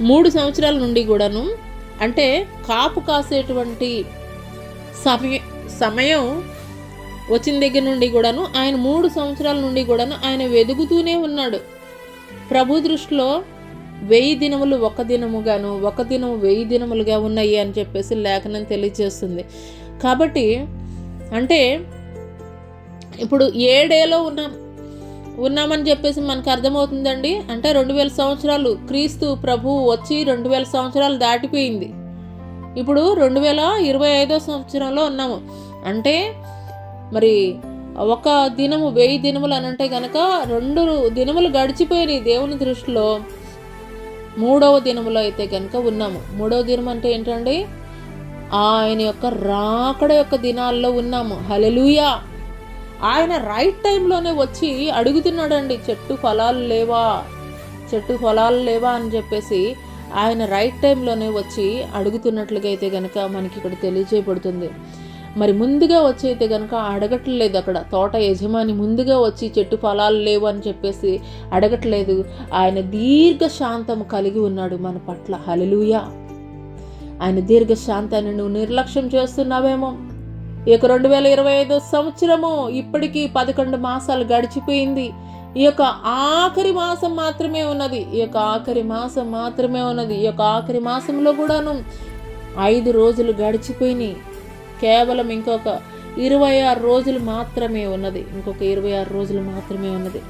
3 సంవత్సరాల నుండి కూడాను, అంటే కాపు కాసేటువంటి సమయం వచ్చిన దగ్గర నుండి కూడాను ఆయన 3 సంవత్సరాల నుండి కూడాను ఆయన వెతుకుతూనే ఉన్నాడు. ప్రభు దృష్టిలో 1000 దినములు ఒక దినముగాను, ఒక దినము 1000 దినములుగా ఉన్నాయి అని చెప్పేసి లేఖనం తెలియజేస్తుంది. కాబట్టి అంటే ఇప్పుడు 7 ఏలో ఉన్నామని చెప్పేసి మనకు అర్థమవుతుందండి. అంటే 2000 సంవత్సరాలు, క్రీస్తు ప్రభువు వచ్చి 2000 సంవత్సరాలు దాటిపోయింది. ఇప్పుడు 2025వ సంవత్సరంలో ఉన్నాము. అంటే మరి ఒక దినము 1000 దినములు అని అంటే కనుక 2 దినములు గడిచిపోయినాయి దేవుని దృష్టిలో. 3వ దినములో అయితే కనుక ఉన్నాము. 3వ దినం అంటే ఏంటండి? ఆయన యొక్క రాకడ యొక్క దినాల్లో ఉన్నాము. హల్లెలూయా. ఆయన రైట్ టైంలోనే వచ్చి అడుగుతున్నాడండి, చెట్టు ఫలాలు లేవా అని చెప్పేసి ఆయన రైట్ టైంలోనే వచ్చి అడుగుతున్నట్లుగా అయితే కనుక మనకి ఇక్కడ తెలియజేయబడుతుంది. మరి ముందుగా వచ్చి అయితే కనుక అడగట్లేదు. అక్కడ తోట యజమాని ముందుగా వచ్చి చెట్టు ఫలాలు లేవు అని చెప్పేసి అడగట్లేదు. ఆయన దీర్ఘశాంతం కలిగి ఉన్నాడు మన పట్ల. హల్లెలూయా. ఆయన దీర్ఘశాంతాన్ని నువ్వు నిర్లక్ష్యం చేస్తున్నావేమో. ఈ యొక్క 2025 సంవత్సరము ఇప్పటికీ 11 మాసాలు గడిచిపోయింది. ఈ యొక్క ఆఖరి మాసం మాత్రమే ఉన్నది. ఈ యొక్క ఆఖరి మాసంలో కూడాను 5 రోజులు గడిచిపోయినాయి. కేవలం ఇంకొక 26 రోజులు మాత్రమే ఉన్నది.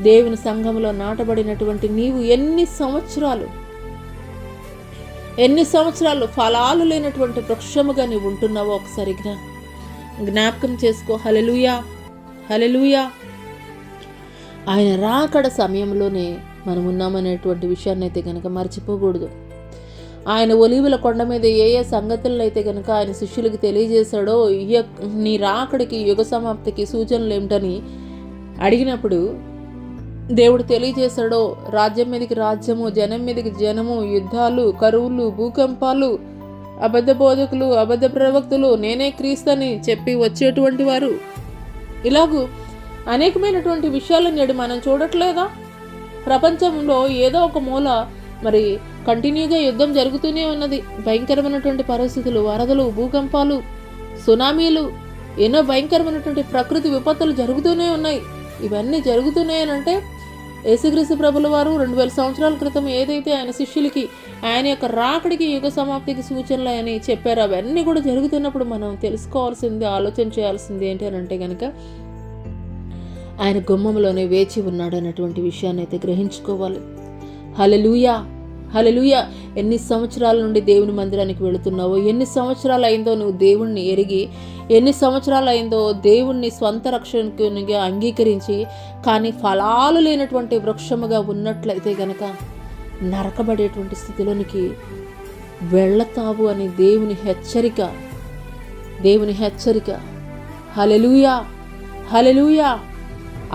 దేవుని సంఘంలో నాటబడినటువంటి నీవు ఎన్ని సంవత్సరాలు ఫలాలు లేనటువంటి వృక్షముగా నీవు ఉంటున్నావో ఒకసారి జ్ఞాపకం చేసుకో. హల్లెలూయా, హల్లెలూయా. ఆయన రాకడ సమయంలోనే మనం ఉన్నామనేటువంటి విషయాన్ని అయితే కనుక మర్చిపోకూడదు. ఆయన ఒలీవల కొండ మీద ఏ సంగతులను అయితే కనుక ఆయన శిష్యులకు తెలియజేశాడో, నీ రాకడికి యుగ సమాప్తికి సూచనలు ఏమిటని అడిగినప్పుడు దేవుడు తెలియజేశాడో, రాజ్యం మీదకి రాజ్యము, జనం మీదకి జనము, యుద్ధాలు, కరువులు, భూకంపాలు, అబద్ధ బోధకులు, అబద్ధ ప్రవక్తలు, నేనే క్రీస్తుని చెప్పి వచ్చేటువంటి వారు, ఇలాగూ అనేకమైనటువంటి విషయాలు నేడు మనం చూడట్లేదా? ప్రపంచంలో ఏదో ఒక మూల మరి కంటిన్యూగా యుద్ధం జరుగుతూనే ఉన్నది. భయంకరమైనటువంటి పరిస్థితులు, వరదలు, భూకంపాలు, సునామీలు, ఎన్నో భయంకరమైనటువంటి ప్రకృతి విపత్తులు జరుగుతూనే ఉన్నాయి. ఇవన్నీ జరుగుతున్నాయనంటే యేసుక్రీస్తు ప్రభుల వారు 2000 సంవత్సరాల క్రితం ఏదైతే ఆయన శిష్యులకి ఆయన యొక్క రాకడికి, యుగ సమాప్తికి సూచనలు అని చెప్పారు, అవన్నీ కూడా జరుగుతున్నప్పుడు మనం తెలుసుకోవాల్సింది, ఆలోచన చేయాల్సింది ఏంటి అని అంటే కనుక ఆయన గుమ్మంలోనే వేచి ఉన్నాడు అన్నటువంటి విషయాన్ని అయితే గ్రహించుకోవాలి. హల్లెలూయా, హల్లెలూయా. ఎన్ని సంవత్సరాల నుండి దేవుని మందిరానికి వెళుతున్నావో, ఎన్ని సంవత్సరాలు అయిందో నువ్వు దేవుణ్ణి ఎరిగి, ఎన్ని సంవత్సరాలు అయిందో దేవుణ్ణి స్వంత రక్షకునిగా అంగీకరించి, కానీ ఫలాలు లేనటువంటి వృక్షముగా ఉన్నట్లయితే గనక నరకబడేటువంటి స్థితిలోనికి వెళతావు అని దేవుని హెచ్చరిక, దేవుని హెచ్చరిక. హల్లెలూయా, హల్లెలూయా.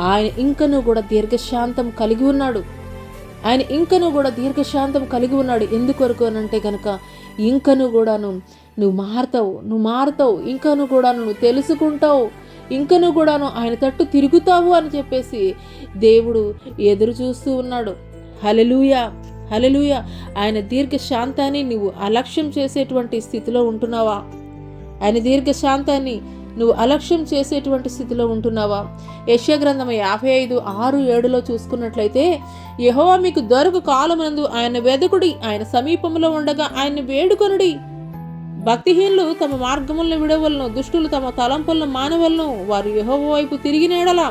ఆయన ఇంకనూ కూడా దీర్ఘశాంతం కలిగి ఉన్నాడు. ఆయన ఇంకనూ కూడా దీర్ఘశాంతం కలిగి ఉన్నాడు. ఎందుకొరకు అని అంటే కనుక ఇంకనూ కూడాను నువ్వు మారుతావు, ఇంకనూ కూడాను నువ్వు తెలుసుకుంటావు, ఇంకనూ కూడాను ఆయన తట్టు తిరుగుతావు అని చెప్పేసి దేవుడు ఎదురు చూస్తూ ఉన్నాడు. హల్లెలూయా, హల్లెలూయా. ఆయన దీర్ఘశాంతాన్ని నువ్వు అలక్ష్యం చేసేటువంటి స్థితిలో ఉంటున్నావా? ఆయన దీర్ఘశాంతాన్ని నువ్వు అలక్ష్యం చేసేటువంటి స్థితిలో ఉంటున్నావా? యెషయా గ్రంథం 55:6-7 చూసుకున్నట్లయితే, యెహోవా మీకు దొరకు కాలమునందు ఆయన వెదకుడి, ఆయన సమీపంలో ఉండగా ఆయన్ని వేడుకొనుడి. భక్తిహీనులు తమ మార్గములను విడవలను, దుష్టులు తమ తలంపులను మానవలను. వారు యెహోవా వైపు తిరిగిన ఎడల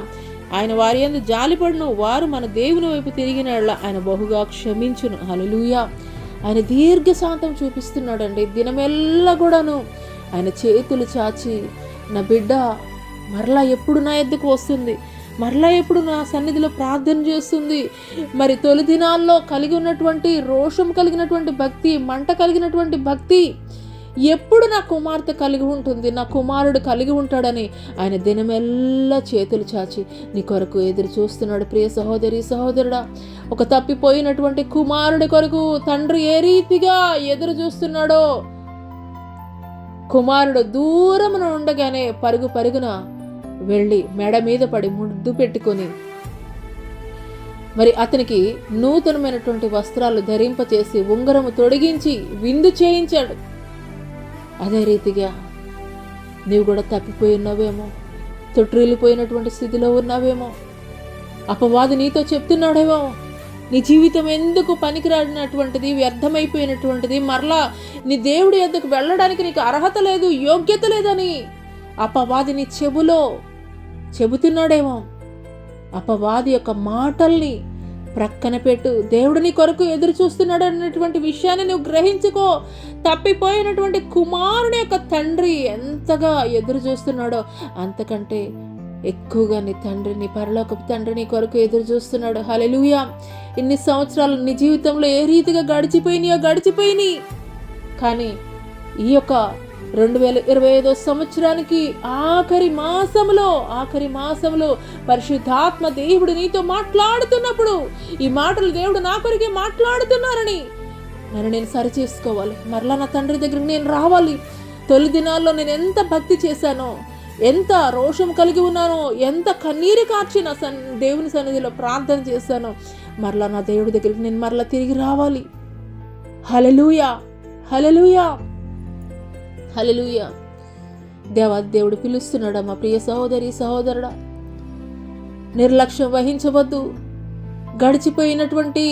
ఆయన వారి యందు జాలిపడును, వారు మన దేవుని వైపు తిరిగిన ఎడల ఆయన బహుగా క్షమించును. హల్లెలూయా. ఆయన దీర్ఘశాంతం చూపిస్తున్నాడండి. దినమెల్లా కూడాను ఆయన చేతులు చాచి, నా బిడ్డ మరలా ఎప్పుడు నా ఎద్దుకు వస్తుంది, మరలా ఎప్పుడు నా సన్నిధిలో ప్రార్థన చేస్తుంది. మరి తొలి దినాల్లో కలిగి ఉన్నటువంటి రోషం కలిగినటువంటి భక్తి, మంట కలిగినటువంటి భక్తి ఎప్పుడు నా కుమార్తె కలిగి ఉంటుంది, నా కుమారుడు కలిగి ఉంటాడని ఆయన దినమెల్లా చేతులు చాచి నీ కొరకు ఎదురు చూస్తున్నాడు. ప్రియ సహోదరి, సహోదరుడా, ఒక తప్పిపోయినటువంటి కుమారుడి కొరకు తండ్రి ఏ రీతిగా ఎదురు చూస్తున్నాడో, కుమారుడు దూరమున ఉండగానే పరుగున వెళ్ళి మెడ మీద పడి ముద్దు పెట్టుకొని మరి అతనికి నూతనమైనటువంటి వస్త్రాలు ధరింపచేసి ఉంగరము తొడిగించి విందు చేయించాడు. అదే రీతిగా నీవు కూడా తప్పిపోయి ఉన్నావేమో, తొట్టిల్లిపోయినటువంటి స్థితిలో ఉన్నావేమో, అపవాది నీతో చెప్తున్నాడేమో, నీ జీవితం ఎందుకు పనికిరాడినటువంటిది, వ్యర్థమైపోయినటువంటిది, మరలా నీ దేవుడి యొద్దకు వెళ్ళడానికి నీకు అర్హత లేదు, యోగ్యత లేదని అపవాది నీ చెబులో చెబుతున్నాడేమో. అపవాది యొక్క మాటల్ని ప్రక్కన పెట్టు. దేవుడు నీ కొరకు ఎదురు చూస్తున్నాడు అన్నటువంటి విషయాన్ని నువ్వు గ్రహించుకో. తప్పిపోయినటువంటి కుమారుని యొక్క తండ్రి ఎంతగా ఎదురు చూస్తున్నాడో అంతకంటే ఎక్కువగా నీ తండ్రి, నీ పరలోకపు తండ్రి నీ కొరకు ఎదురు చూస్తున్నాడు. హల్లెలూయా. ఇన్ని సంవత్సరాలు నీ జీవితంలో ఏ రీతిగా గడిచిపోయినాయి. కానీ ఈ యొక్క 2025 సంవత్సరానికి ఆఖరి మాసంలో పరిశుద్ధాత్మ దేవుడు నీతో మాట్లాడుతున్నప్పుడు, ఈ మాటలు దేవుడు నా కొరకే మాట్లాడుతున్నారని నన్ను నేను సరిచేసుకోవాలి. మరలా నా తండ్రి దగ్గరికి నేను రావాలి. తొలి దినాల్లో నేను ఎంత భక్తి చేశానో, ఎంత రోషం కలిగి ఉన్నానో, ఎంత కన్నీరు కార్చి నా దేవుని సన్నిధిలో ప్రార్థన చేశానో, మరలా నా దేవుడి దగ్గరికి నేను మరలా తిరిగి రావాలి. హల్లెలూయా, హల్లెలూయా, హల్లెలూయా. దేవుడు పిలుస్తున్నాడా మా ప్రియ సహోదరి, సహోదరుడా? నిర్లక్ష్యం వహించవద్దు. గడిచిపోయినటువంటి,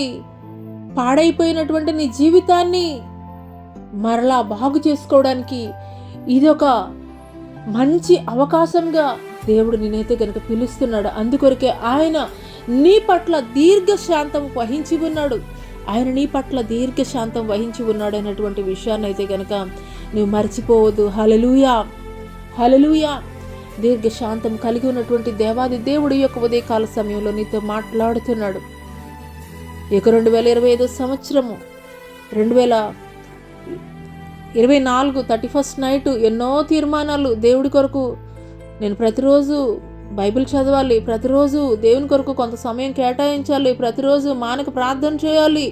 పాడైపోయినటువంటి నీ జీవితాన్ని మరలా బాగు చేసుకోవడానికి ఇదొక మంచి అవకాశంగా దేవుడు నేనైతే కనుక పిలుస్తున్నాడు. అందుకొరకే ఆయన నీ పట్ల దీర్ఘశాంతం వహించి ఉన్నాడు. అనేటువంటి విషయాన్ని అయితే కనుక నువ్వు మర్చిపోవద్దు. హల్లెలూయా, హల్లెలూయా. దీర్ఘశాంతం కలిగి ఉన్నటువంటి దేవాది దేవుడు యొక్క ఉదయకాల సమయంలో నీతో మాట్లాడుతున్నాడు. ఇక 2025 సంవత్సరము 2024 31st నైట్ ఎన్నో తీర్మానాలు దేవుడి కొరకు. నేను ప్రతిరోజు బైబిల్ చదవాలి, ప్రతిరోజు దేవుని కొరకు కొంత సమయం కేటాయించాలి, ప్రతిరోజు మానక ప్రార్థన చేయాలి,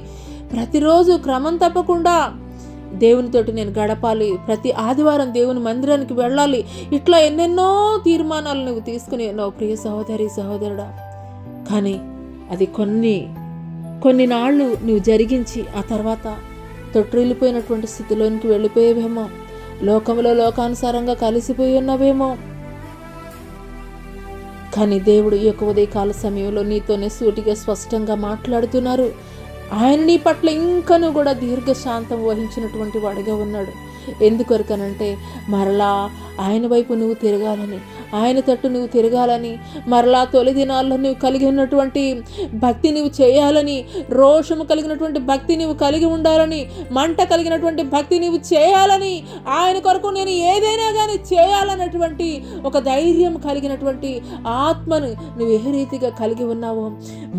ప్రతిరోజు క్రమం తప్పకుండా దేవునితోటి నేను గడపాలి, ప్రతి ఆదివారం దేవుని మందిరానికి వెళ్ళాలి. ఇట్లా ఎన్నెన్నో తీర్మానాలు నువ్వు తీసుకుని ఉన్నావు ప్రియ సహోదరి, సహోదరుడా. కానీ అది కొన్ని నాళ్ళు నువ్వు జరిగించి ఆ తర్వాత తొట్టిల్లిపోయినటువంటి స్థితిలోనికి వెళ్ళిపోయేవేమో, లోకంలో లోకానుసారంగా కలిసిపోయి ఉన్నవేమో. కానీ దేవుడు ఈ యొక్క ఉదయకాల సమయంలో నీతోనే సూటిగా స్పష్టంగా మాట్లాడుతున్నారు. ఆయన నీ పట్ల ఇంకనూ కూడా దీర్ఘశాంతం వహించినటువంటి వాడిగా ఉన్నాడు. ఎందుకొరకనంటే మరలా ఆయన వైపు నువ్వు తిరగాలని, ఆయన తట్టు నువ్వు తిరగాలని, మరలా తొలి దినాల్లో నువ్వు కలిగి ఉన్నటువంటి భక్తి నువ్వు చేయాలని, రోషము కలిగినటువంటి భక్తి నువ్వు కలిగి ఉండాలని, మంట కలిగినటువంటి భక్తి నువ్వు చేయాలని, ఆయన కొరకు నేను ఏదైనా కానీ చేయాలన్నటువంటి ఒక ధైర్యం కలిగినటువంటి ఆత్మను నువ్వు ఏ రీతిగా కలిగి ఉన్నావో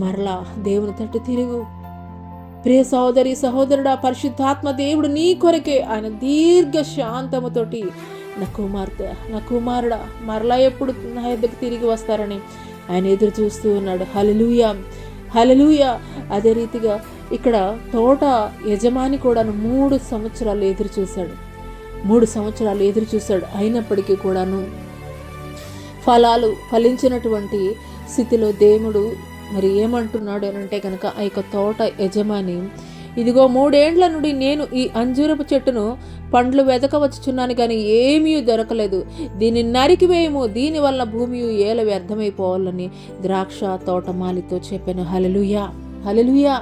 మరలా దేవుని తట్టు తిరుగు. ప్రియ సహోదరి సహోదరుడా, పరిశుద్ధాత్మ దేవుడు నీ కొరకే ఆయన దీర్ఘ శాంతముతోటి నా కుమార్తె, నా కుమారుడా మరలా ఎప్పుడు నా యొద్దకు తిరిగి వస్తారని ఆయన ఎదురు చూస్తూ ఉన్నాడు. హల్లెలూయా, హల్లెలూయా. అదే రీతిగా ఇక్కడ తోట యజమాని కూడాను 3 సంవత్సరాలు ఎదురు చూశాడు. 3 సంవత్సరాలు ఎదురు చూశాడు. అయినప్పటికీ కూడాను ఫలాలు ఫలించినటువంటి స్థితిలో దేవుడు మరి ఏమంటున్నాడు అని అంటే కనుక ఆ యొక్క తోట యజమాని, ఇదిగో 3 ఏండ్ల నుండి నేను ఈ అంజూరపు చెట్టును పండ్లు వెతకవచ్చుచున్నాను కానీ ఏమీ దొరకలేదు, దీన్ని నరికివేయము, దీని వలన భూమి ఏల వ్యర్థమైపోవాలని ద్రాక్ష తోటమాలితో చెప్పాను. హల్లెలూయా, హల్లెలూయా,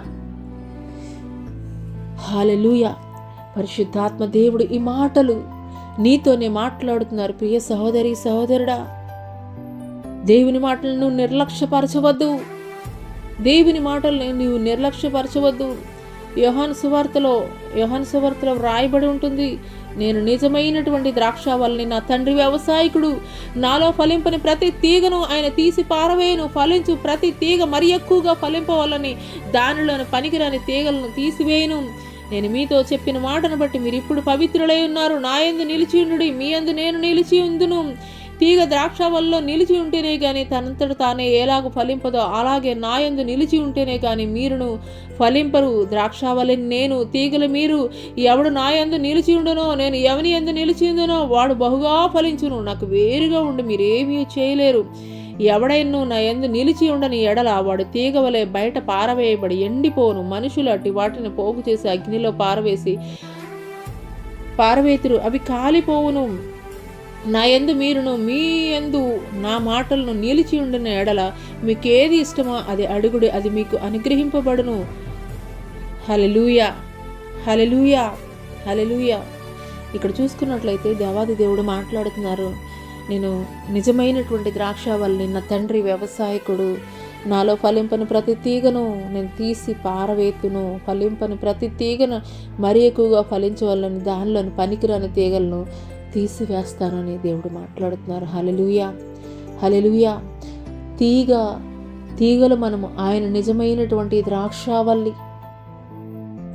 హల్లెలూయా. పరిశుద్ధాత్మ దేవుడు ఈ మాటలు నీతోనే మాట్లాడుతున్నారు. ప్రియ సహోదరి సహోదరుడా, దేవుని మాటలను నిర్లక్ష్యపరచవద్దు. దేవుని మాటల్ని నీవు నిర్లక్ష్యపరచవద్దు. యోహాను సువార్తలో వ్రాయబడి ఉంటుంది, నేను నిజమైనటువంటి ద్రాక్షావల్లిని, నా తండ్రి వ్యవసాయకుడు, నాలో ఫలింపని ప్రతి తీగను ఆయన తీసి పారవేయను, ఫలించు ప్రతి తీగ మరి ఎక్కువగా ఫలింపవాలని దానిలోని పనికిరాని తీగలను తీసివేయను. నేను మీతో చెప్పిన మాటను బట్టి మీరు ఇప్పుడు పవిత్రులై ఉన్నారు. నా యందు నిలిచి ఉండుడి, మీ యందు నేను నిలిచి ఉందును. తీగ ద్రాక్షవల్లిలో నిలిచి ఉంటేనే కానీ తనంతట తానే ఎలాగూ ఫలింపదో, అలాగే నా యందు నిలిచి ఉంటేనే కానీ మీరును ఫలింపరు. ద్రాక్షవల్లిని నేను, తీగలు మీరు. ఎవడు నా యందు నిలిచి ఉండునో, నేను ఎవని యందు నిలిచి ఉందునో వాడు బహుగా ఫలించును. నాకు వేరుగా ఉండి మీరేమీ చేయలేరు. ఎవడైనా నా యందు నిలిచి ఉండని ఎడల వాడు తీగ వలె బయట పారవేయబడి ఎండిపోను. మనుషులు అట్టి వాటిని పోగు చేసి అగ్నిలో పారవేతురు, అవి కాలిపోవును. నా యందు మీరును, మీ యందు నా మాటలను నిలిచి ఉండిన ఎడల మీకేది ఇష్టమో అది అడుగుడి, అది మీకు అనుగ్రహింపబడును. హల్లెలూయా, హల్లెలూయా, హల్లెలూయా. ఇక్కడ చూసుకున్నట్లయితే దేవాది దేవుడు మాట్లాడుతున్నారు, నేను నిజమైనటువంటి ద్రాక్షావల్లిని, నా తండ్రి వ్యవసాయకుడు, నాలో ఫలింపని ప్రతి తీగను నేను తీసి పారవేతును. ఫలింపని ప్రతి తీగను మరి ఎక్కువగా ఫలించవల్లని దానిలోని పనికిరాని తీగలను తీసివేస్తానని దేవుడు మాట్లాడుతున్నారు. హల్లెలూయా, హల్లెలూయా. తీగలు మనము ఆయన నిజమైనటువంటి ద్రాక్షావల్లి.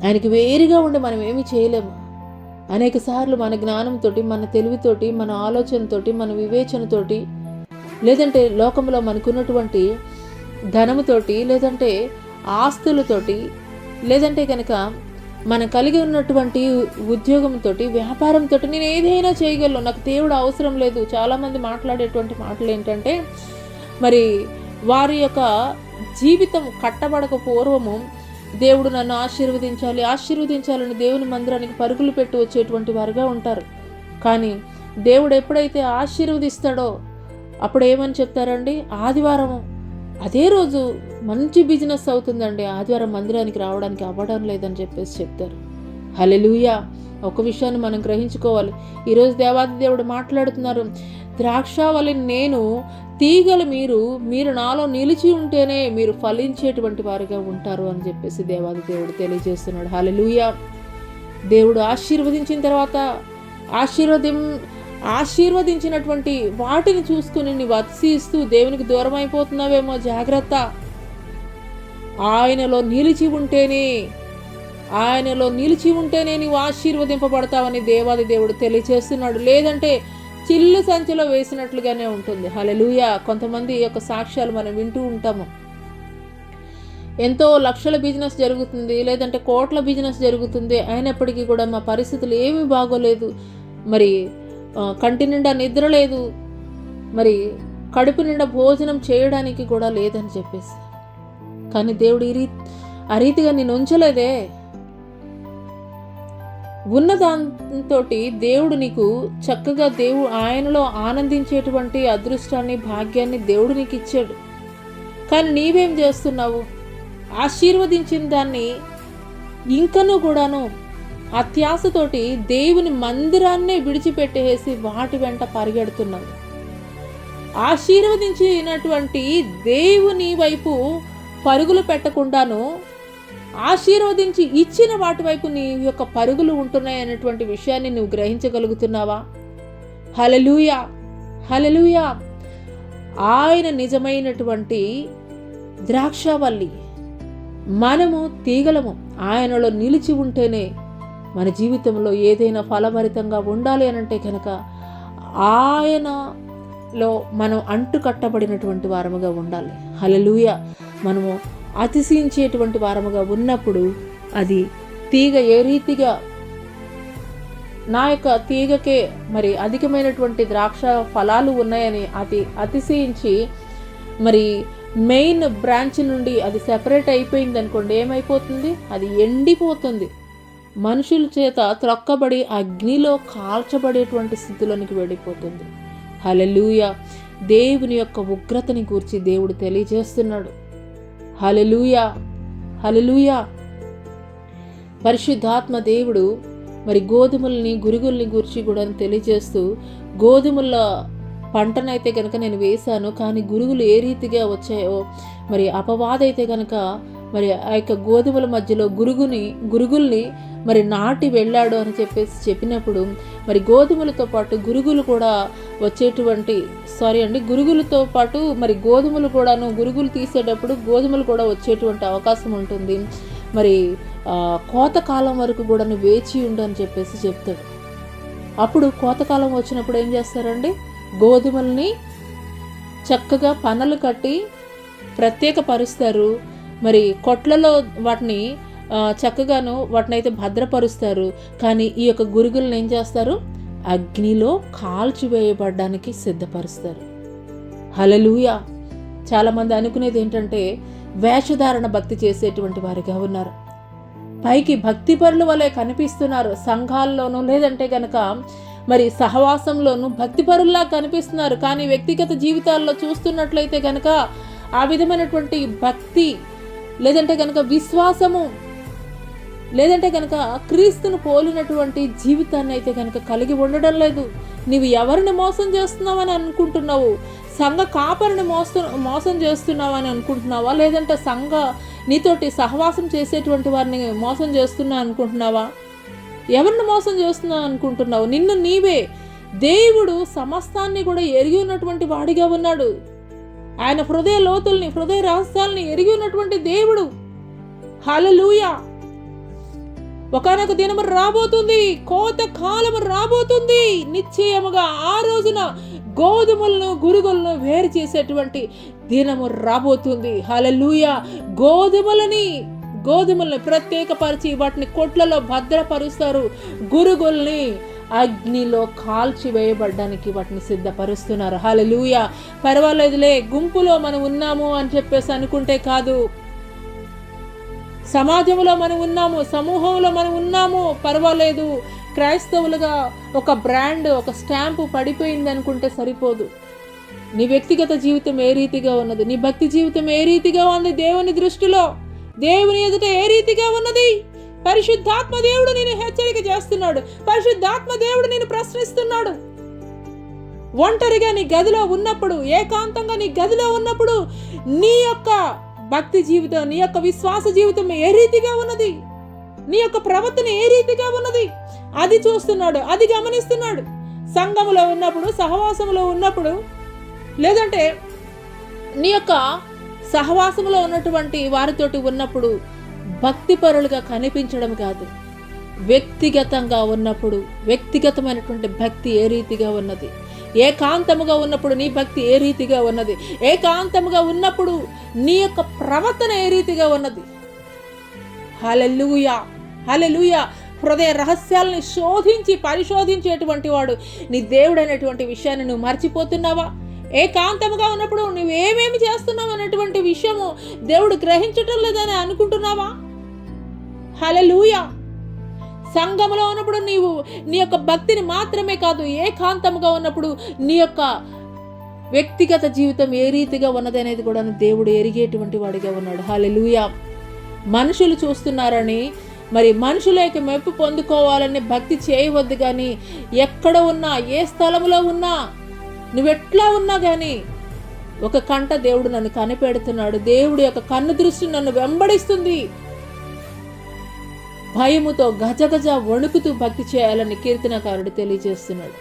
ఆయనకి వేరుగా ఉండి మనం ఏమి చేయలేము. అనేక సార్లు మన జ్ఞానంతో, మన తెలివితోటి, మన ఆలోచనతోటి, మన వివేచనతోటి, లేదంటే లోకంలో మనకున్నటువంటి ధనముతోటి, లేదంటే ఆస్తులతోటి, లేదంటే కనుక మనం కలిగి ఉన్నటువంటి ఉద్యోగంతో, వ్యాపారంతో నేను ఏదైనా చేయగలను, నాకు దేవుడు అవసరం లేదు. చాలామంది మాట్లాడేటువంటి మాటలు ఏంటంటే, మరి వారి యొక్క జీవితం కట్టబడక పూర్వము దేవుడు నన్ను ఆశీర్వదించాలని దేవుని మందిరానికి పరుగులు పెట్టి వచ్చేటువంటి వారుగా ఉంటారు. కానీ దేవుడు ఎప్పుడైతే ఆశీర్వదిస్తాడో అప్పుడు ఏమని చెప్తారండి, ఆదివారం అదే రోజు మంచి బిజినెస్ అవుతుందండి, ఆదివారం మందిరానికి రావడానికి అవ్వడం లేదని చెప్పేసి చెప్తారు. హల్లెలూయా. ఒక విషయాన్ని మనం గ్రహించుకోవాలి. ఈరోజు దేవాది దేవుడు మాట్లాడుతున్నారు, ద్రాక్షావల్లిని నేను, తీగలు మీరు నాలో నిలిచి ఉంటేనే మీరు ఫలించేటువంటి వారుగా ఉంటారు అని చెప్పేసి దేవాది దేవుడు తెలియజేస్తున్నాడు. హల్లెలూయా. దేవుడు ఆశీర్వదించిన తర్వాత ఆశీర్వదించినటువంటి వాటిని చూసుకుని నీవు అతిశయిస్తూ దేవునికి దూరం అయిపోతున్నావేమో, జాగ్రత్త. ఆయనలో నిలిచి ఉంటేనే నీవు ఆశీర్వదింపబడతావని దేవాది దేవుడు తెలియజేస్తున్నాడు. లేదంటే చిల్లు సంచిలో వేసినట్లుగానే ఉంటుంది. హల్లెలూయా. కొంతమంది యొక్క సాక్ష్యాలు మనం వింటూ ఉంటాము. ఎంతో లక్షల బిజినెస్ జరుగుతుంది, లేదంటే కోట్ల బిజినెస్ జరుగుతుంది, అయినప్పటికీ కూడా మా పరిస్థితులు ఏమీ బాగోలేదు, మరి కంటి నిండా నిద్ర లేదు, మరి కడుపు నిండా భోజనం చేయడానికి కూడా లేదని చెప్పేసి. కానీ దేవుడు ఆ రీతిగా నేను ఉంచలేదే. ఉన్న దాంతో దేవుడు నీకు చక్కగా ఆయనలో ఆనందించేటువంటి అదృష్టాన్ని, భాగ్యాన్ని దేవుడు నీకు ఇచ్చాడు. కానీ నీవేం చేస్తున్నావు? ఆశీర్వదించిన దాన్ని ఇంకనూ కూడాను అత్యాశతోటి దేవుని మందిరాన్నే విడిచిపెట్టేసి వాటి వెంట పరిగెడుతున్నావు. ఆశీర్వదించినటువంటి దేవుని వైపు పరుగులు పెట్టకుండాను ఆశీర్వదించి ఇచ్చిన వాటి వైపు నీ యొక్క పరుగులు ఉంటున్నాయనేటువంటి విషయాన్ని నువ్వు గ్రహించగలుగుతున్నావా? హల్లెలూయా, హల్లెలూయా. ఆయన నిజమైనటువంటి ద్రాక్షావల్లి, మనము తీగలము. ఆయనలో నిలిచి ఉంటేనే మన జీవితంలో ఏదైనా ఫలభరితంగా ఉండాలి అనంటే కనుక ఆయనలో మనం అంటు కట్టబడినటువంటి వారముగా ఉండాలి. హల్లెలూయా. మనము అతిశయించేటువంటి వారముగా ఉన్నప్పుడు అది తీగ ఏ రీతిగా నా యొక్క తీగకే మరి అధికమైనటువంటి ద్రాక్ష ఫలాలు ఉన్నాయని అతిశయించి మరి మెయిన్ బ్రాంచ్ నుండి అది సెపరేట్ అయిపోయింది అనుకోండి, ఏమైపోతుంది? అది ఎండిపోతుంది. మనుషుల చేత త్రొక్కబడి అగ్నిలో కాల్చబడేటువంటి స్థితిలోనికి వెళ్ళిపోతుంది. హల్లెలూయా. దేవుని యొక్క ఉగ్రతని గూర్చి దేవుడు తెలియజేస్తున్నాడు. హల్లెలూయా, హల్లెలూయా. పరిశుద్ధాత్మ దేవుడు మరి గోధుమల్ని, గురుగుల్ని గూర్చి కూడా తెలియజేస్తూ, గోధుమల పంటనైతే కనుక నేను వేశాను, కానీ గురుగులు ఏ రీతిగా వచ్చాయో, మరి అపవాదైతే కనుక మరి ఆ యొక్క గోధుమల మధ్యలో గురుగుల్ని మరి నాటి వెళ్ళాడు అని చెప్పినప్పుడు మరి గోధుమలతో పాటు గురుగులు కూడా గురుగులతో పాటు మరి గోధుమలు కూడాను, గురుగులు తీసేటప్పుడు గోధుమలు కూడా వచ్చేటువంటి అవకాశం ఉంటుంది. మరి కోతకాలం వరకు కూడా వేచి ఉండు అని చెప్తాడు. అప్పుడు కోతకాలం వచ్చినప్పుడు ఏం చేస్తారండి? గోధుమల్ని చక్కగా పనలు కట్టి ప్రత్యేకపరుస్తారు. మరి కొట్లలో వాటిని చక్కగాను వాటినైతే భద్రపరుస్తారు. కానీ ఈ యొక్క గురుగులను ఏం చేస్తారు? అగ్నిలో కాల్చివేయబడడానికి సిద్ధపరుస్తారు. హల్లెలూయా. చాలామంది అనుకునేది ఏంటంటే వేషధారణ భక్తి చేసేటువంటి వారిగా ఉన్నారు. పైకి భక్తి పరుల వలె కనిపిస్తున్నారు, సంఘాల్లోనూ లేదంటే గనక మరి సహవాసంలోనూ భక్తి పరుల్లా కనిపిస్తున్నారు. కానీ వ్యక్తిగత జీవితాల్లో చూస్తున్నట్లయితే గనక ఆ విధమైనటువంటి భక్తి లేదంటే కనుక విశ్వాసము లేదంటే కనుక క్రీస్తును పోలినటువంటి జీవితాన్ని అయితే కనుక కలిగి ఉండడం లేదు. నీవు ఎవరిని మోసం చేస్తున్నావని అనుకుంటున్నావు? సంఘ కాపరిని మోసం చేస్తున్నావని అనుకుంటున్నావా? లేదంటే నీతోటి సహవాసం చేసేటువంటి వారిని మోసం చేస్తున్నా అనుకుంటున్నావా? ఎవరిని మోసం చేస్తున్నావు అనుకుంటున్నావు? నిన్ను నీవే. దేవుడు సమస్తాన్ని కూడా ఎరిగి ఉన్నటువంటి వాడిగా ఉన్నాడు. ఆయన హృదయ లోతుల్ని, హృదయ రహస్యాల్ని ఎరిగి ఉన్నటువంటి దేవుడు. హల్లెలూయా. ఒకనొక దినము రాబోతుంది, కోత కాలము రాబోతుంది. నిశ్చయముగా ఆ రోజున గోధుమలను, గురుగులను వేరు చేసేటువంటి దినము రాబోతుంది. హల్లెలూయా. గోధుమల్ని ప్రత్యేకపరిచి వాటిని కొట్లలో భద్రపరుస్తారు. గురుగుల్ని అగ్నిలో కాల్చి వేయబడ్డానికి వాటిని సిద్ధపరుస్తున్నారు. హల్లెలూయా. పర్వాలేదులే, గుంపులో మనం ఉన్నాము అని చెప్పేసి అనుకుంటే కాదు. సమాజంలో మనం ఉన్నాము, సమూహంలో మనం ఉన్నాము, పర్వాలేదు. క్రైస్తవులుగా ఒక బ్రాండ్, ఒక స్టాంపు పడిపోయింది అనుకుంటే సరిపోదు. నీ వ్యక్తిగత జీవితం ఏ రీతిగా ఉన్నది? నీ భక్తి జీవితం ఏ రీతిగా ఉంది? దేవుని దృష్టిలో, దేవుని ఎదుట ఏ రీతిగా ఉన్నది? పరిశుద్ధాత్మ దేవుడు నేను హెచ్చరిక చేస్తున్నాడు. పరిశుద్ధాత్మ దేవుడు నేను ప్రశ్నిస్తున్నాడు. ఒంటరిగా నీ గదిలో ఉన్నప్పుడు, ఏకాంతంగా నీ గదిలో ఉన్నప్పుడు నీ యొక్క భక్తి జీవితం, నీ యొక్క విశ్వాస జీవితం ఏ రీతిగా ఉన్నది? నీ యొక్క ప్రవర్తన ఏ రీతిగా ఉన్నది? అది చూస్తున్నాడు, అది గమనిస్తున్నాడు. సంఘములో ఉన్నప్పుడు, సహవాసంలో ఉన్నప్పుడు, లేదంటే నీ యొక్క సహవాసంలో ఉన్నటువంటి వారితోటి ఉన్నప్పుడు భక్తిపరులుగా కనిపించడం కాదు, వ్యక్తిగతంగా ఉన్నప్పుడు వ్యక్తిగతమైనటువంటి భక్తి ఏ రీతిగా ఉన్నది? ఏకాంతముగా ఉన్నప్పుడు నీ భక్తి ఏ రీతిగా ఉన్నది? ఏకాంతముగా ఉన్నప్పుడు నీ యొక్క ప్రవర్తన ఏ రీతిగా ఉన్నది? హల్లెలూయా, హల్లెలూయా. హృదయ రహస్యాలను శోధించి పరిశోధించేటువంటి వాడు నీ దేవుడైనటువంటి విషయాన్ని నువ్వు మర్చిపోతున్నావా? ఏకాంతముగా ఉన్నప్పుడు నువ్వు ఏమేమి చేస్తున్నావు అనేటువంటి విషయము దేవుడు గ్రహించటం లేదని అనుకుంటున్నావా? హల్లెలూయా. సంఘములో ఉన్నప్పుడు నీవు నీ యొక్క భక్తిని మాత్రమే కాదు, ఏకాంతముగా ఉన్నప్పుడు నీ యొక్క వ్యక్తిగత జీవితం ఏ రీతిగా ఉన్నదనేది కూడా దేవుడు ఎరిగేటువంటి వాడిగా ఉన్నాడు. హల్లెలూయా. మనుషులు చూస్తున్నారని మరి మనుషులకి మెప్పు పొందుకోవాలని భక్తి చేయవద్దు. కానీ ఎక్కడ ఉన్నా, ఏ స్థలంలో ఉన్నా, నువ్వెట్లా ఉన్నా కానీ ఒక కంట దేవుడు నన్ను కనిపెడుతున్నాడు. దేవుడి యొక్క కన్ను దృష్టి నన్ను వెంబడిస్తుంది. భయముతో గజగజ వణుకుతూ భక్తి చేయాలని కీర్తనకారుడు తెలియజేస్తున్నాడు.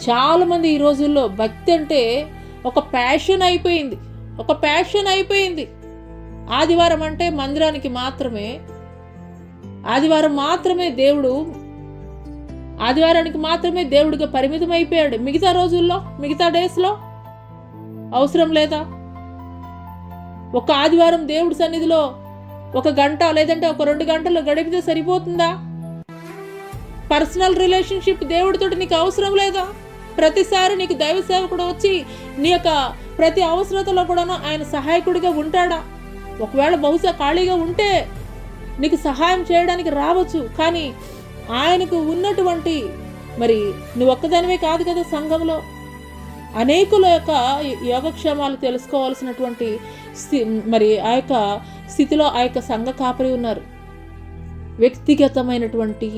చాలా మంది ఈ రోజుల్లో భక్తి అంటే ఒక ప్యాషన్ అయిపోయింది. ఆదివారం అంటే మందిరానికి మాత్రమే, ఆదివారానికి మాత్రమే దేవుడిగా పరిమితం అయిపోయాడు. మిగతా రోజుల్లో, మిగతా డేస్లో అవసరం లేదా? ఒక ఆదివారం దేవుడి సన్నిధిలో 1 గంట లేదంటే ఒక 2 గంటలు గడిపితే సరిపోతుందా? పర్సనల్ రిలేషన్షిప్ దేవుడితోటి నీకు అవసరం లేదా? ప్రతిసారి నీకు దైవ సేవకుడు వచ్చి నీ యొక్క ప్రతి అవసరతలో కూడాను ఆయన సహాయకుడిగా ఉంటాడా? ఒకవేళ బహుశా ఖాళీగా ఉంటే నీకు సహాయం చేయడానికి రావచ్చు. కానీ ఆయనకు ఉన్నటువంటి మరి నువ్వు ఒక్కదానివే కాదు కదా, సంఘంలో అనేకుల యొక్క యోగక్షేమాలు తెలుసుకోవాల్సినటువంటి మరి ఆ యొక్క స్థితిలో ఆ యొక్క సంఘ కాపరి ఉన్నారు. వ్యక్తిగతమైనటువంటి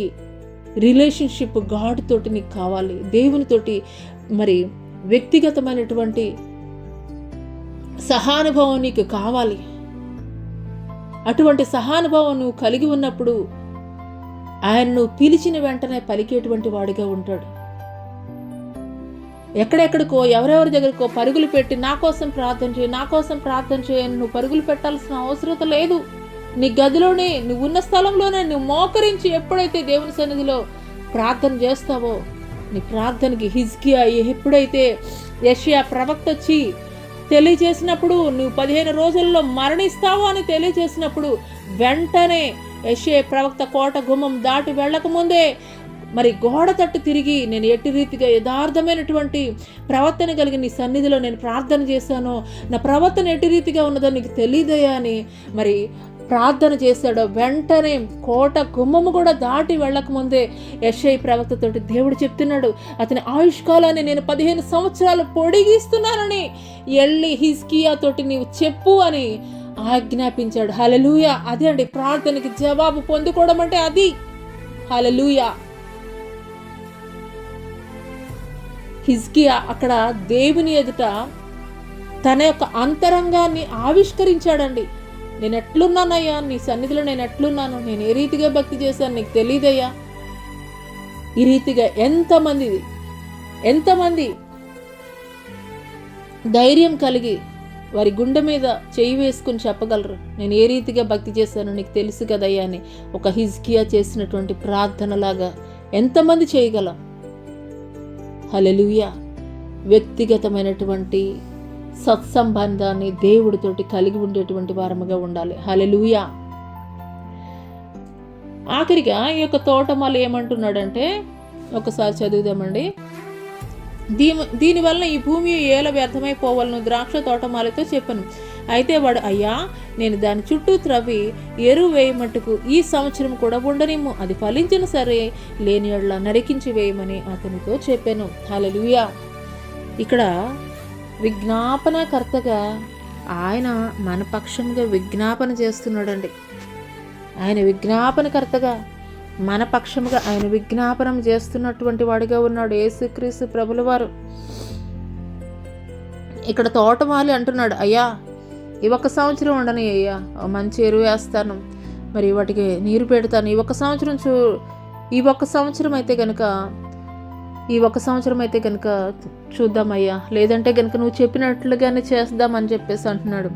రిలేషన్షిప్ గాడ్ తోటి నీకు కావాలి, దేవునితోటి మరి వ్యక్తిగతమైనటువంటి సహానుభవం నీకు కావాలి. అటువంటి సహానుభవం నువ్వు కలిగి ఉన్నప్పుడు ఆయన నువ్వు పిలిచిన వెంటనే పలికేటువంటి వాడిగా ఉంటాడు. ఎక్కడెక్కడికో ఎవరెవరి దగ్గరకో పరుగులు పెట్టి నా కోసం ప్రార్థన చేయని నువ్వు పరుగులు పెట్టాల్సిన అవసరం లేదు. నీ గదిలోనే, నువ్వు ఉన్న స్థలంలోనే నువ్వు మోకరించి ఎప్పుడైతే దేవుని సన్నిధిలో ప్రార్థన చేస్తావో, నీ ప్రార్థనకి హిజ్కియా ఎప్పుడైతే యెషయా ప్రవక్త వచ్చి తెలియజేసినప్పుడు నువ్వు 15 రోజుల్లో మరణిస్తావు అని తెలియజేసినప్పుడు వెంటనే యెషయా ప్రవక్త కోట గుమ్మం దాటి వెళ్ళకముందే మరి గోడ తట్టు తిరిగి, నేను ఎట్టి రీతిగా యథార్థమైనటువంటి ప్రవర్తన కలిగి నీ సన్నిధిలో నేను ప్రార్థన చేశానో, నా ప్రవర్తన ఎట్టి రీతిగా ఉన్నదో నీకు తెలియదయా అని మరి ప్రార్థన చేశాడో, వెంటనే కోట గుమ్మము కూడా దాటి వెళ్ళకముందే యెషయా ప్రవక్తతోటి దేవుడు చెప్తున్నాడు, అతని ఆయుష్కాలాన్ని నేను 15 సంవత్సరాలు పొడిగిస్తున్నానని ఎళ్ళి హిజ్కియా తోటి నీవు చెప్పు అని ఆజ్ఞాపించాడు. హల్లెలూయా. అదే అండి ప్రార్థనకి జవాబు పొందుకోవడం అంటే అది. హల్లెలూయా. హిజ్కియా అక్కడ దేవుని ఎదుట తన యొక్క అంతరంగాన్ని ఆవిష్కరించాడండి. నేను ఎట్లున్నానయ్యా, నీ సన్నిధిలో నేను ఎట్లున్నాను, నేను ఏ రీతిగా భక్తి చేశాను నీకు తెలియదయ్యా. ఈ రీతిగా ఎంతమంది ధైర్యం కలిగి వారి గుండె మీద చేయి వేసుకుని చెప్పగలరు, నేను ఏ రీతిగా భక్తి చేశాను నీకు తెలుసు కదయ్యా అని. ఒక హిజ్కియా చేసినటువంటి ప్రార్థనలాగా ఎంతమంది చేయగలం? హల్లెలూయా. వ్యక్తిగతమైనటువంటి సత్సంబంధాన్ని దేవుడితోటి కలిగి ఉండేటువంటి వారముగా ఉండాలి. హల్లెలూయా. ఆఖరిగా ఈ యొక్క తోటమాలి ఏమంటున్నాడంటే, ఒకసారి చదువుదామండి. దీనివల్ల ఈ భూమి ఏల వ్యర్థమైపోవాలను ద్రాక్ష తోటమాలితో చెప్పను. అయితే వాడు, అయ్యా నేను దాని చుట్టూ త్రవ్వి ఎరువు వేయమట్టుకు ఈ సంవత్సరం కూడా ఉండనిమ్ము, అది ఫలించిన సరే, లేని యెడల నరికించి వేయమని అతనితో చెప్పాను. హల్లెలూయా. ఇక్కడ విజ్ఞాపనకర్తగా ఆయన మన పక్షంగా విజ్ఞాపన చేస్తున్నాడండి. ఆయన విజ్ఞాపనకర్తగా మన పక్షముగా ఆయన విజ్ఞాపనం చేస్తున్నటువంటి వాడిగా ఉన్నాడు యేసుక్రీస్తు ప్రభుల వారు. ఇక్కడ తోటమాలి అంటున్నాడు, అయ్యా ఈ 1 సంవత్సరం ఉండని అయ్యా, మంచి ఎరువు వేస్తాను, మరి వాటికి నీరు పెడతాను, ఈ 1 సంవత్సరం అయితే కనుక చూద్దామయ్యా, లేదంటే కనుక నువ్వు చెప్పినట్లుగానే చేద్దామని చెప్పేసి అంటున్నాడు.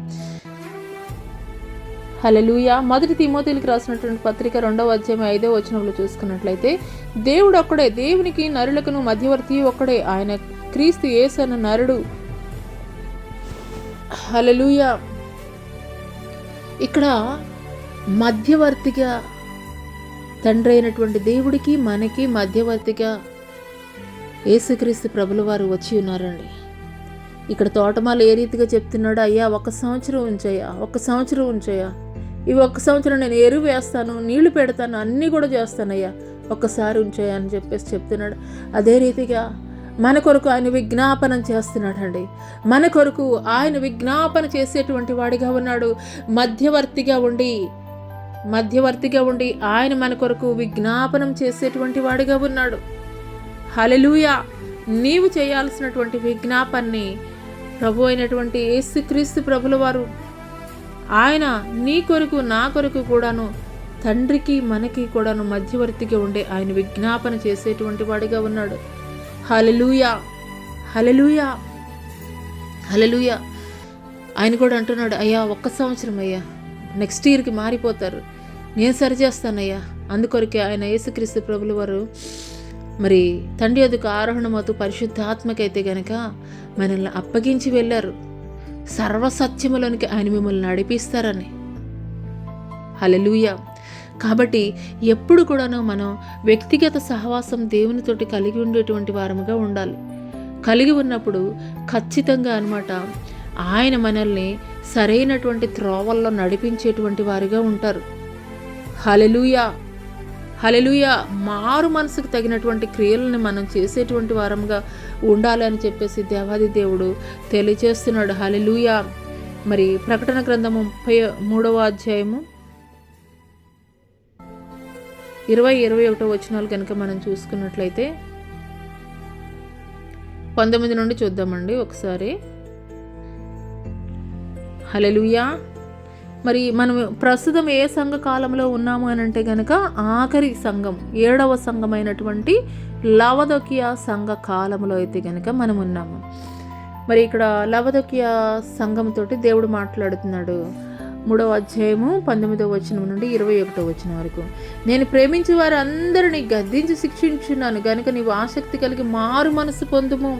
హల్లెలూయా. 1 తిమోతీయులకు రాసినటువంటి పత్రిక 2వ అధ్యాయం 5వ వచనంలో చూసుకున్నట్లయితే, దేవుడు ఒక్కడే, దేవునికి నరులకును మధ్యవర్తి ఒక్కడే, ఆయన క్రీస్తు యేసు అన్న నరుడు. హల్లెలూయా. ఇక్కడ మధ్యవర్తిగా తండ్రి అయినటువంటి దేవుడికి మనకి మధ్యవర్తిగా యేసుక్రీస్తు ప్రభుల వారు వచ్చి ఉన్నారండి. ఇక్కడ తోటమాల ఏ రీతిగా చెప్తున్నాడు, అయ్యా 1 సంవత్సరం ఉంచయ్యా, ఈ 1 సంవత్సరం నేను ఎరువు వేస్తాను, నీళ్లు పెడతాను, అన్నీ కూడా చేస్తానయ్యా, ఒక్కసారి ఉంచాయా అని చెప్పేసి చెప్తున్నాడు. అదే రీతిగా మన కొరకు ఆయన విజ్ఞాపనం చేస్తున్నాడండి. మన కొరకు ఆయన విజ్ఞాపన చేసేటువంటి వాడిగా ఉన్నాడు. మధ్యవర్తిగా ఉండి ఆయన మన కొరకు విజ్ఞాపనం చేసేటువంటి వాడిగా ఉన్నాడు. హల్లెలూయా. నీవు చేయాల్సినటువంటి విజ్ఞాపనని ప్రభు అయినటువంటి యేసుక్రీస్తు ప్రభుల వారు ఆయన నీ కొరకు నా కొరకు కూడాను, తండ్రికి మనకి కూడాను మధ్యవర్తిగా ఉండే ఆయన విజ్ఞాపన చేసేటువంటి వాడిగా ఉన్నాడు. హల్లెలూయా, హల్లెలూయా, హల్లెలూయా. ఆయన కూడా అంటున్నాడు, అయ్యా 1 సంవత్సరం అయ్యా, నెక్స్ట్ ఇయర్కి మారిపోతారు, నేను సరిచేస్తానయ్యా. అందుకొరకే ఆయన యేసుక్రీస్తు ప్రభుల వారు మరి తండ్రి యొద్దకు ఆరోహణమవుతూ పరిశుద్ధాత్మకైతే గనక మనల్ని అప్పగించి వెళ్ళారు. సర్వసత్యములోనికి ఆయన మిమ్మల్ని నడిపిస్తారని. హల్లెలూయా. కాబట్టి ఎప్పుడు కూడాను మనం వ్యక్తిగత సహవాసం దేవునితోటి కలిగి ఉండేటువంటి వారముగా ఉండాలి. కలిగి ఉన్నప్పుడు ఖచ్చితంగా అన్నమాట ఆయన మనల్ని సరైనటువంటి త్రోవల్లో నడిపించేటువంటి వారిగా ఉంటారు. హల్లెలూయా, హల్లెలూయా. మారు మనసుకు తగినటువంటి క్రియలను మనం చేసేటువంటి వారంగా ఉండాలి అని చెప్పేసి దేవాది దేవుడు తెలియజేస్తున్నాడు. హల్లెలూయా. మరి ప్రకటన గ్రంథము 33వ అధ్యాయము 20-21 వచనాలు కనుక మనం చూసుకున్నట్లయితే 19 నుండి చూద్దామండి ఒకసారి. హల్లెలూయా. మరి మనం ప్రస్తుతం ఏ సంఘ కాలంలో ఉన్నాము అని అంటే కనుక ఆఖరి సంఘం, 7వ సంఘమైనటువంటి లవదొకియా సంఘ కాలంలో అయితే కనుక మనం ఉన్నాము. మరి ఇక్కడ లవదొకియా సంఘంతో దేవుడు మాట్లాడుతున్నాడు. 3వ అధ్యాయము 19వ వచనం నుండి 21వ వచనం వరకు. నేను ప్రేమించే వారు అందరినీ గద్దించి శిక్షించున్నాను గనుక నీవు ఆసక్తి కలిగి మారు మనసు పొందుము.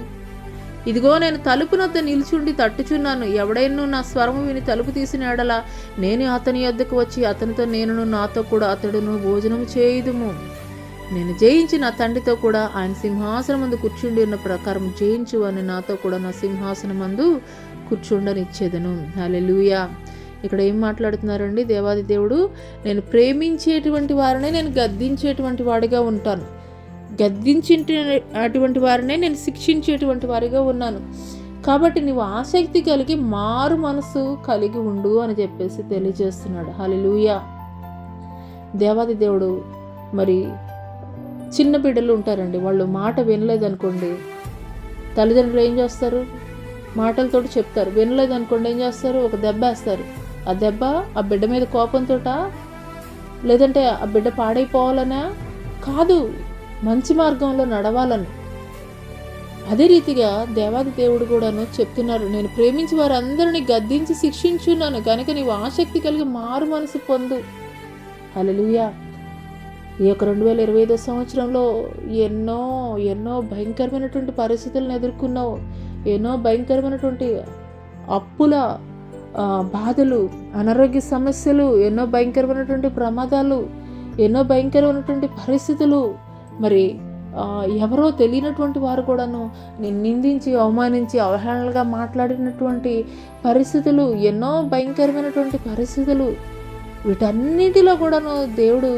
ఇదిగో నేను తలుపు నొద్ద నిల్చుండి తట్టుచున్నాను. ఎవడైనా నా స్వరము విని తలుపు తీసిన ఎడల నేను అతని యొద్దకు వచ్చి అతనితో నేనును నాతో కూడా అతడును భోజనము చేయుదుము. నేను జయించి నా తండ్రితో కూడా ఆయన సింహాసనం ముందు కూర్చుండి ఉన్న ప్రకారం జయించు అని నాతో కూడా నా సింహాసనం మందు కూర్చుండనిచ్చేదను. హల్లెలూయా. ఇక్కడ ఏం మాట్లాడుతున్నారండి దేవాది దేవుడు? నేను ప్రేమించేటువంటి వారినే నేను గద్దించేటువంటి వాడిగా ఉంటాను, అటువంటి వారినే నేను శిక్షించేటువంటి వారిగా ఉన్నాను. కాబట్టి నీవు ఆసక్తి కలిగి మారు మనసు కలిగి ఉండు అని చెప్పేసి తెలియజేస్తున్నాడు. హల్లెలూయా. దేవాది దేవుడు మరి చిన్న బిడ్డలు ఉంటారండి, వాళ్ళు మాట వినలేదనుకోండి, తల్లిదండ్రులు ఏం చేస్తారు? మాటలతోటి చెప్తారు. వినలేదనుకోండి ఏం చేస్తారు? ఒక దెబ్బ వేస్తారు. ఆ దెబ్బ ఆ బిడ్డ మీద కోపంతోటా, లేదంటే ఆ బిడ్డ పాడైపోవాలనా? కాదు, మంచి మార్గంలో నడవాలని. అదే రీతిగా దేవాది దేవుడు కూడాను చెప్తున్నారు, నేను ప్రేమించి వారందరినీ గద్దించి శిక్షించున్నాను కనుక నీవు ఆసక్తి కలిగి మారు మనసు పొందు. హల్లెలూయా. ఈ యొక్క 2025 సంవత్సరంలో ఎన్నో భయంకరమైనటువంటి పరిస్థితులను ఎదుర్కొన్నావు. ఎన్నో భయంకరమైనటువంటి అప్పుల బాధలు, అనారోగ్య సమస్యలు, ఎన్నో భయంకరమైనటువంటి ప్రమాదాలు, ఎన్నో భయంకరమైనటువంటి పరిస్థితులు. మరి ఎవరో తెలియనటువంటి వారు కూడాను నిందించి అవమానించి అవహేళనగా మాట్లాడినటువంటి పరిస్థితులు, ఎన్నో భయంకరమైనటువంటి పరిస్థితులు. వీటన్నిటిలో కూడాను దేవుడు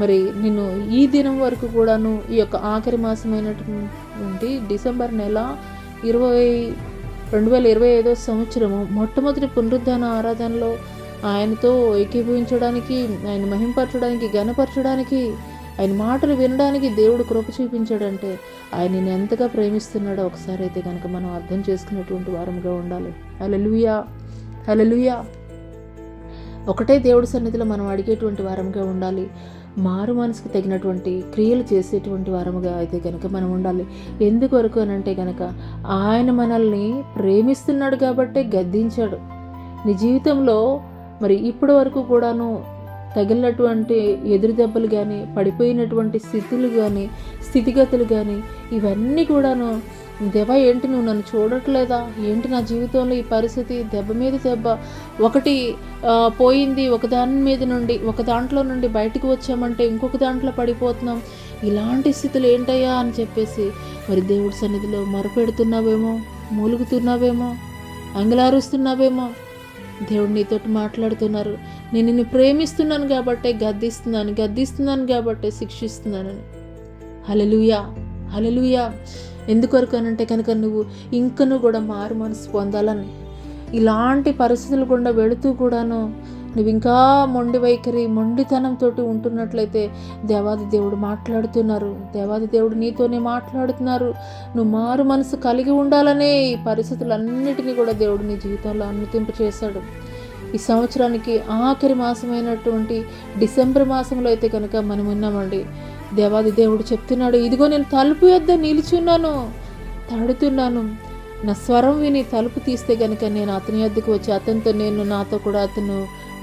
మరి నిన్ను ఈ దినం వరకు కూడాను, ఈ యొక్క ఆఖరి మాసమైనటువంటి డిసెంబర్ నెల 2025 సంవత్సరము మొట్టమొదటి పునరుద్ధాన ఆరాధనలో ఆయనతో ఏకీభవించడానికి, ఆయన మహింపరచడానికి, ఘనపరచడానికి, ఆయన మాటలు వినడానికి దేవుడు కృప చూపించాడంటే ఆయన నిన్ను ఎంతగా ప్రేమిస్తున్నాడో ఒకసారి అయితే కనుక మనం అర్థం చేసుకునేటువంటి వారముగా ఉండాలి. హల్లెలూయా, హల్లెలూయా. ఒకటే దేవుడి సన్నిధిలో మనం అడిగేటువంటి వారముగా ఉండాలి. మారు మనసుకు తగినటువంటి క్రియలు చేసేటువంటి వారముగా అయితే కనుక మనం ఉండాలి. ఎందుకొరకు అని అంటే కనుక ఆయన మనల్ని ప్రేమిస్తున్నాడు కాబట్టే గద్దించాడు. నీ జీవితంలో మరి ఇప్పటి వరకు కూడాను తగిలినటువంటి ఎదురు దెబ్బలు కానీ, పడిపోయినటువంటి స్థితులు కానీ, స్థితిగతులు కానీ, ఇవన్నీ కూడాను దేవా ఏంటి నువ్వు నన్ను చూడట్లేదా? ఏంటి నా జీవితంలో ఈ పరిస్థితి? దెబ్బ మీద దెబ్బ, ఒకటి పోయింది ఒక దాంట్లో నుండి బయటకు వచ్చామంటే ఇంకొక దాంట్లో పడిపోతున్నాం. ఇలాంటి స్థితులు ఏంటయ్యా అని చెప్పేసి మరి దేవుడి సన్నిధిలో మొరపెడుతున్నావేమో, మూలుగుతున్నావేమో, అంగలారుస్తున్నావేమో. దేవుడు నీతోటి మాట్లాడుతున్నారు. నేను నిన్ను ప్రేమిస్తున్నాను కాబట్టే గద్దిస్తున్నాను కాబట్టే శిక్షిస్తున్నానని. హల్లెలూయా, హల్లెలూయా. ఎందుకొరకు అనంటే కనుక నువ్వు కూడా మారు మనసు పొందాలని. ఇలాంటి పరిస్థితులు గుండా వెళుతూ కూడాను నువ్వు ఇంకా మొండి వైఖరి, మొండితనంతో ఉంటున్నట్లయితే దేవాది దేవుడు మాట్లాడుతున్నారు. దేవాది దేవుడు నీతోనే మాట్లాడుతున్నారు. నువ్వు మారు మనసు కలిగి ఉండాలనే ఈ పరిస్థితులన్నిటినీ కూడా దేవుడు నీ జీవితంలో అనుమతింపు చేశాడు. ఈ సంవత్సరానికి ఆఖరి మాసమైనటువంటి డిసెంబర్ మాసంలో అయితే కనుక మనం ఉన్నామండి. దేవాది దేవుడు చెప్తున్నాడు, ఇదిగో నేను తలుపు యొద్ద నిలిచున్నాను, తడుతున్నాను. నా స్వరం విని తలుపు తీస్తే కనుక నేను అతని యొద్దకు వచ్చి అతనితో నాతో కూడా అతను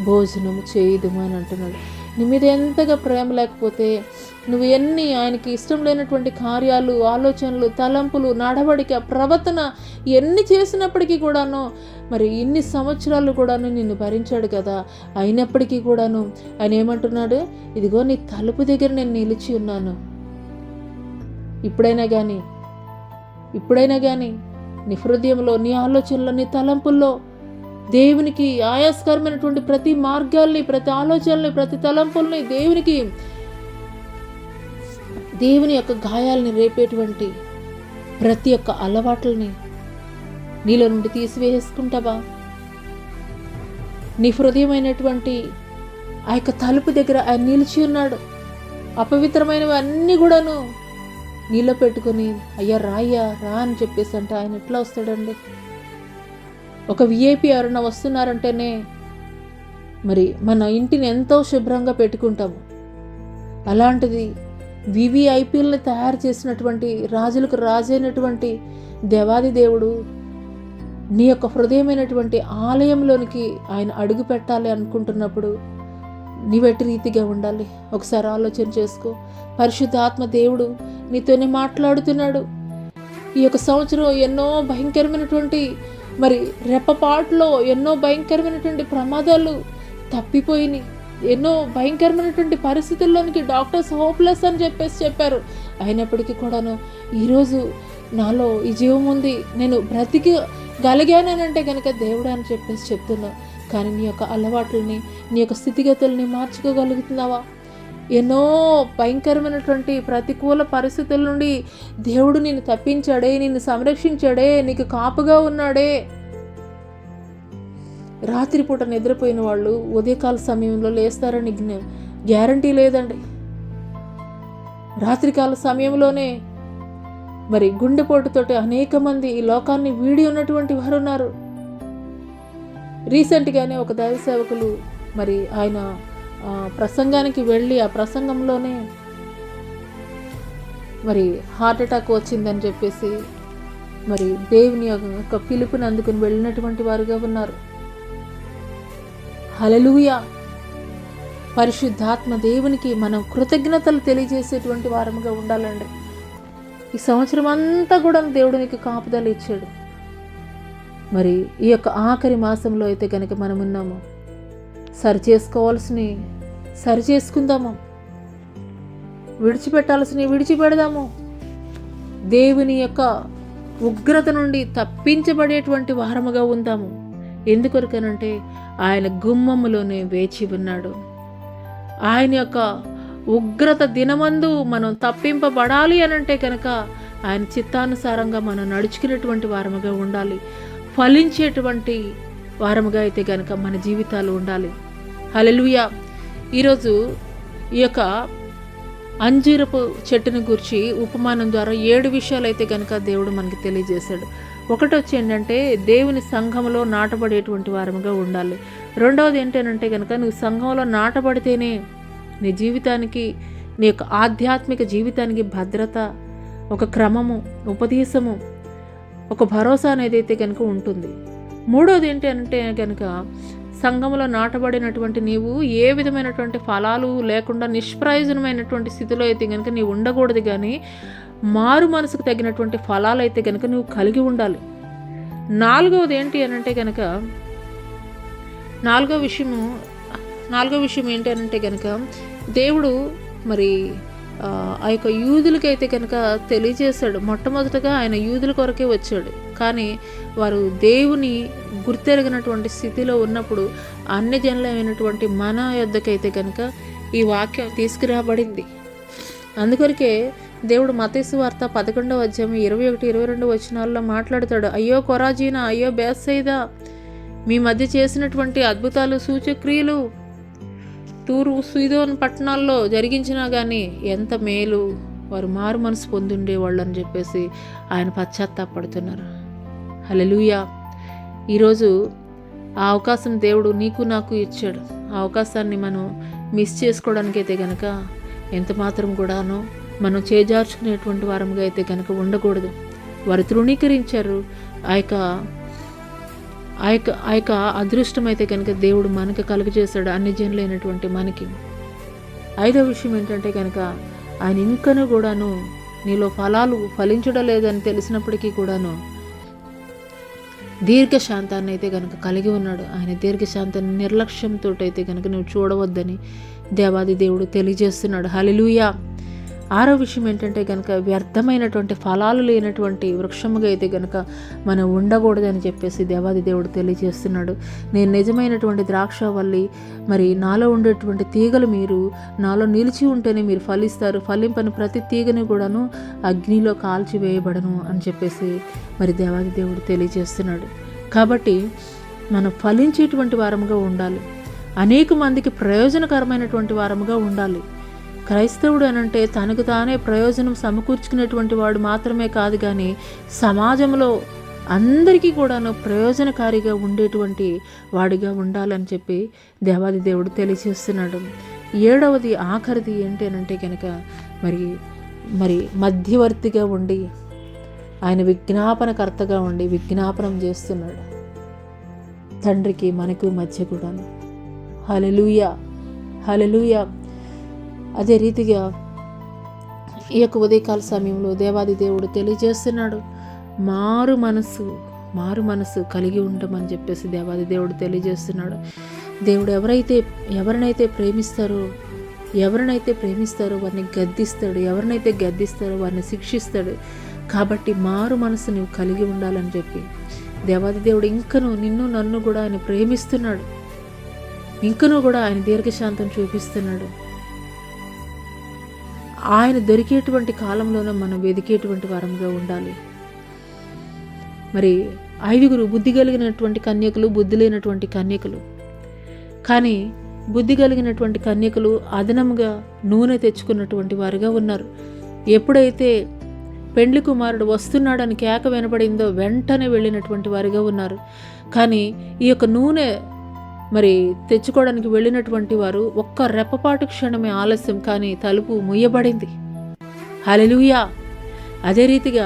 భోజనం చేయుదుము అని అంటున్నాడు. నీ మీద ఎంతగా ప్రేమ లేకపోతే నువ్వు ఎన్ని ఆయనకి ఇష్టం లేనటువంటి కార్యాలు, ఆలోచనలు, తలంపులు, నడవడిక, ప్రవర్తన ఎన్ని చేసినప్పటికీ కూడాను మరి ఇన్ని సంవత్సరాలు కూడాను నిన్ను భరించాడు కదా. అయినప్పటికీ కూడాను ఆయన ఏమంటున్నాడు, ఇదిగో నీ తలుపు దగ్గర నేను నిలిచి ఉన్నాను. ఇప్పుడైనా కానీ నీ హృదయంలో, నీ ఆలోచనలో, నీ తలంపుల్లో దేవునికి ఆయాస్కరమైనటువంటి ప్రతి మార్గాల్ని, ప్రతి ఆలోచనల్ని, ప్రతి తలంపుల్ని దేవుని యొక్క గాయాలని రేపేటువంటి ప్రతి ఒక్క అలవాట్లని నీలో నుండి తీసివేసుకుంటావా? నీ హృదయమైనటువంటి ఆ యొక్క తలుపు దగ్గర ఆయన నిలిచి ఉన్నాడు. అపవిత్రమైనవి అన్నీ కూడాను నీలో పెట్టుకొని అయ్యా రా అని చెప్పేసి అంటే ఆయన ఎట్లా వస్తాడండి? ఒక విఐపి ఎవరైనా వస్తున్నారంటేనే మరి మన ఇంటిని ఎంతో శుభ్రంగా పెట్టుకుంటాము. అలాంటిది వివిఐపీలని తయారు చేసినటువంటి రాజులకు రాజైనటువంటి దేవాది దేవుడు నీ యొక్క హృదయమైనటువంటి ఆలయంలోనికి ఆయన అడుగు పెట్టాలి అనుకుంటున్నప్పుడు నీవెట్టి రీతిగా ఉండాలి ఒకసారి ఆలోచన చేసుకో. పరిశుద్ధాత్మ దేవుడు నీతోనే మాట్లాడుతున్నాడు. ఈ యొక్క సంవత్సరం ఎన్నో భయంకరమైనటువంటి మరి రెప్పపాటులో ఎన్నో భయంకరమైనటువంటి ప్రమాదాలు తప్పిపోయినాయి. ఎన్నో భయంకరమైనటువంటి పరిస్థితుల్లోనికి డాక్టర్స్ హోప్లెస్ అని చెప్పారు. అయినప్పటికీ కూడాను ఈరోజు నాలో ఈ జీవం ఉంది, నేను బ్రతికగలిగానంటే కనుక దేవుడు అని చెప్తున్నా. కానీ నీ యొక్క అలవాట్లని, నీ యొక్క స్థితిగతుల్ని మార్చుకోగలుగుతున్నావా? ఎన్నో భయంకరమైనటువంటి ప్రతికూల పరిస్థితుల నుండి దేవుడు నిన్ను తప్పించాడే, నిన్ను సంరక్షించాడే, నీకు కాపుగా ఉన్నాడే. రాత్రిపూట నిద్రపోయిన వాళ్ళు ఉదయకాల సమయంలో లేస్తారని గ్యారంటీ లేదండి. రాత్రికాల సమయంలోనే మరి గుండెపోటుతోటి అనేక మంది ఈ లోకాన్ని వీడి ఉన్నటువంటి వారు ఉన్నారు. రీసెంట్గానే ఒక దైవ సేవకులు మరి ఆయన ప్రసంగానికి వెళ్ళి ఆ ప్రసంగంలోనే మరి హార్ట్ అటాక్ వచ్చిందని చెప్పేసి మరి దేవుని యొక్క పిలుపుని అందుకుని వెళ్ళినటువంటి వారుగా ఉన్నారు. హల్లెలూయా. పరిశుద్ధాత్మ దేవునికి మనం కృతజ్ఞతలు తెలియజేసేటువంటి వారముగా ఉండాలండి. ఈ సంవత్సరం అంతా కూడా దేవుడు నీకు కాపుదల ఇచ్చాడు. మరి ఈ యొక్క ఆఖరి మాసంలో అయితే కనుక మనం ఉన్నాము. సరిచేసుకోవాల్సినవి సరిచేసుకుందాము, విడిచిపెట్టాల్సినవి విడిచిపెడదాము. దేవుని యొక్క ఉగ్రత నుండి తప్పించబడేటువంటి వారముగా ఉందాము. ఎందుకొరకనంటే ఆయన గుమ్మములోనే వేచి ఉన్నాడు. ఆయన యొక్క ఉగ్రత దినమందు మనం తప్పింపబడాలి అనంటే కనుక ఆయన చిత్తానుసారంగా మనం నడుచుకునేటువంటి వారముగా ఉండాలి. ఫలించేటువంటి వారముగా అయితే కనుక మన జీవితాలు ఉండాలి. హల్లెలూయా. ఈరోజు ఈ యొక్క అంజీరపు చెట్టును గురించి ఉపమానం ద్వారా 7 విషయాలు అయితే కనుక దేవుడు మనకి తెలియజేశాడు. ఒకటి వచ్చి ఏంటంటే దేవుని సంఘంలో నాటబడేటువంటి వారముగా ఉండాలి. రెండవది ఏంటంటే కనుక నువ్వు సంఘంలో నాటబడితేనే నీ జీవితానికి, నీ యొక్క ఆధ్యాత్మిక జీవితానికి భద్రత, ఒక క్రమము, ఉపదేశము, ఒక భరోసా అనేది అయితే కనుక ఉంటుంది. మూడవది ఏంటి అంటే కనుక సంఘంలో నాటబడినటువంటి నీవు ఏ విధమైనటువంటి ఫలాలు లేకుండా నిష్ప్రయోజనమైనటువంటి స్థితిలో అయితే కనుక నీవు ఉండకూడదు. కానీ మారు మనసుకు తగినటువంటి ఫలాలు అయితే కనుక నువ్వు కలిగి ఉండాలి. నాలుగవది ఏంటి అని అంటే కనుక నాలుగో విషయం ఏంటి అని అంటే కనుక దేవుడు మరి ఆ యొక్క యూదులకైతే కనుక తెలియజేశాడు. మొట్టమొదటగా ఆయన యూదుల కొరకే వచ్చాడు. కానీ వారు దేవుని గుర్తెరగినటువంటి స్థితిలో ఉన్నప్పుడు అన్యజనులైనటువంటి మన యొద్దకైతే కనుక ఈ వాక్యం తీసుకురాబడింది. అందుకొరకే దేవుడు మత్తయి సువార్త 11వ అధ్యాయం 21, 22 వచనాల్లో మాట్లాడతాడు. అయ్యో కొరాజీనా, అయ్యో బేత్సయిదా, మీ మధ్య చేసినటువంటి అద్భుతాలు సూచక్రియలు తూరు సీదోను పట్టణాల్లో జరిగించినా కానీ ఎంత మేలు, వారు మారు మనసు పొందుండేవాళ్ళు అని చెప్పేసి ఆయన పశ్చాత్తాపడుతున్నారు. హల్లెలూయా. ఈరోజు ఆ అవకాశం దేవుడు నీకు నాకు ఇచ్చాడు. ఆ అవకాశాన్ని మనం మిస్ చేసుకోవడానికైతే కనుక ఎంత మాత్రం కూడాను మనం చేజార్చుకునేటువంటి వారముగా అయితే కనుక ఉండకూడదు. వారు తృణీకరించారు. ఆ యొక్క అదృష్టం అయితే కనుక దేవుడు మనకు కలుగజేశాడు, అన్ని జనులైనటువంటి మనకి. 5వ విషయం ఏంటంటే కనుక ఆయన ఇంకనూ కూడాను నీలో ఫలాలు ఫలించడం లేదని తెలిసినప్పటికీ కూడాను దీర్ఘశాంతాన్ని అయితే కనుక కలిగి ఉన్నాడు. ఆయన దీర్ఘశాంతాన్ని నిర్లక్ష్యంతో అయితే కనుక నువ్వు చూడవద్దని దేవాది దేవుడు తెలియజేస్తున్నాడు. హల్లెలూయా. 6వ విషయం ఏంటంటే కనుక వ్యర్థమైనటువంటి ఫలాలు లేనటువంటి వృక్షముగా అయితే కనుక మనం ఉండకూడదని చెప్పేసి దేవాది దేవుడు తెలియజేస్తున్నాడు. నేను నిజమైనటువంటి ద్రాక్షవల్లి, మరి నాలో ఉండేటువంటి తీగలు మీరు నాలో నిలిచి ఉంటేనే మీరు ఫలిస్తారు, ఫలింపని ప్రతి తీగని కూడాను అగ్నిలో కాల్చివేయబడను అని చెప్పేసి మరి దేవాది దేవుడు తెలియజేస్తున్నాడు. కాబట్టి మనం ఫలించేటువంటి వారముగా ఉండాలి, అనేక మందికి ప్రయోజనకరమైనటువంటి వారముగా ఉండాలి. క్రైస్తవుడు అనంటే తనకు తానే ప్రయోజనం సమకూర్చుకునేటువంటి వాడు మాత్రమే కాదు, కానీ సమాజంలో అందరికీ కూడాను ప్రయోజనకారిగా ఉండేటువంటి వాడిగా ఉండాలని చెప్పి దేవాది దేవుడు తెలియజేస్తున్నాడు. 7వది ఆఖరిది ఏంటి అనంటే కనుక మరి మధ్యవర్తిగా ఉండి ఆయన విజ్ఞాపనకర్తగా ఉండి విజ్ఞాపనం చేస్తున్నాడు తండ్రికి మనకు మధ్య కూడాను. హల్లెలూయా, హల్లెలూయా. అదే రీతిగా ఈ యొక్క ఉదయకాల సమయంలో దేవాది దేవుడు తెలియజేస్తున్నాడు, మారు మనసు కలిగి ఉండమని చెప్పేసి దేవాది దేవుడు తెలియజేస్తున్నాడు. దేవుడు ఎవరినైతే ప్రేమిస్తారో వారిని గద్దిస్తాడు, ఎవరినైతే గద్దిస్తారో వారిని శిక్షిస్తాడు. కాబట్టి మారు మనసు నువ్వు కలిగి ఉండాలని చెప్పి దేవాది దేవుడు ఇంకనూ నిన్ను నన్ను కూడా ఆయన ప్రేమిస్తున్నాడు, ఇంకనూ కూడా ఆయన దీర్ఘశాంతం చూపిస్తున్నాడు. ఆయన దొరికేటువంటి కాలంలోనే మనం వెదికేటువంటి వారంగా ఉండాలి. మరి 5గురు బుద్ధి కలిగినటువంటి కన్యకులు, బుద్ధి లేనటువంటి కన్యకులు. కానీ బుద్ధి కలిగినటువంటి కన్యకులు అదనముగా నూనె తెచ్చుకున్నటువంటి వారుగా ఉన్నారు. ఎప్పుడైతే పెండ్లి కుమారుడు వస్తున్నాడని కేక వినపడిందో వెంటనే వెళ్ళినటువంటి వారుగా ఉన్నారు. కానీ ఈ యొక్క నూనె మరి తెచ్చుకోవడానికి వెళ్ళినటువంటి వారు ఒక్క రెప్పపాటు క్షణమే ఆలస్యం, కానీ తలుపు ముయ్యబడింది. హల్లెలూయా. అదే రీతిగా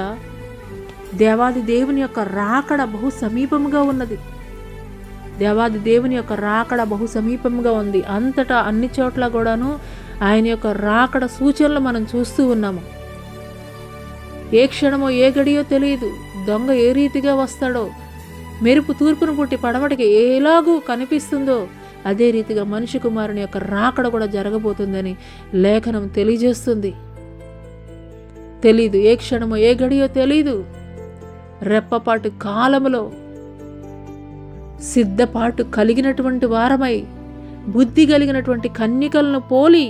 దేవాది దేవుని యొక్క రాకడ బహు సమీపంగా ఉన్నది. దేవాది దేవుని యొక్క రాకడ బహు సమీపంగా ఉంది. అంతటా అన్ని చోట్ల కూడాను ఆయన యొక్క రాకడ సూచనలు మనం చూస్తూ ఉన్నాము. ఏ క్షణమో ఏ గడియో తెలియదు, దొంగ ఏ రీతిగా వస్తాడో, మెరుపు తూర్పును పుట్టి పడమటికి ఎలాగూ కనిపిస్తుందో అదే రీతిగా మనిషి కుమారుని యొక్క రాకడ కూడా జరగబోతుందని లేఖనం తెలియజేస్తుంది. తెలీదు, ఏ క్షణమో ఏ గడియో తెలీదు. రెప్పపాటు కాలములో సిద్ధపాటు కలిగినటువంటి వారమై బుద్ధి కలిగినటువంటి కన్యకలను పోలి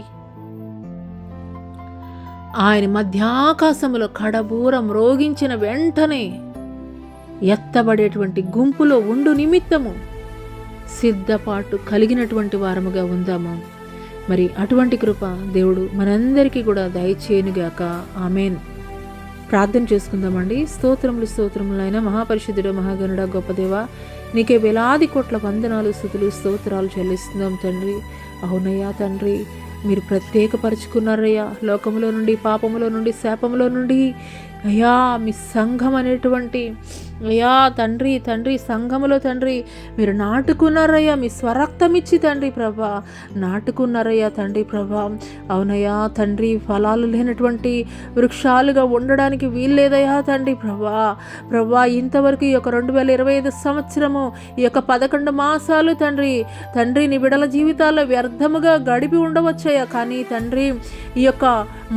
ఆయన మధ్యాకాశములో కడబూరం రోగించిన వెంటనే ఎత్తబడేటువంటి గుంపులో ఉండు నిమిత్తము సిద్ధపాటు కలిగినటువంటి వారముగా ఉందాము. మరి అటువంటి కృప దేవుడు మనందరికీ కూడా దయచేయునుగాక. ఆమేన్. ప్రార్థన చేసుకుందామండి. స్తోత్రములైన మహాపరిశుద్ధుడ, మహాగణుడ, గొప్ప దేవ, నీకే వేలాది కోట్ల వందనాలు, స్తుతులు, స్తోత్రాలు చెల్లిస్తున్నాం తండ్రి. అవునయ్యా తండ్రి, మీరు ప్రత్యేకపరుచుకున్నారయ్యా లోకములో నుండి, పాపములో నుండి, శాపములో నుండి. అయ్యా మీ సంఘం అనేటువంటి అయ్యా తండ్రి సంఘములో తండ్రి మీరు నాటుకున్నారయ్యా, మీ స్వరక్తం ఇచ్చి తండ్రి ప్రభా నాటుకున్నారయ్యా తండ్రి ప్రభా. అవునయ్యా తండ్రి, ఫలాలు లేనటువంటి వృక్షాలుగా ఉండడానికి వీల్లేదయ్యా తండ్రి ప్రభా. ఇంతవరకు ఈ యొక్క 2025 సంవత్సరము, ఈ యొక్క 11 మాసాలు తండ్రి నీ బిడల జీవితాల్లో వ్యర్థముగా గడిపి ఉండవచ్చయ్యా. కానీ తండ్రి, ఈ యొక్క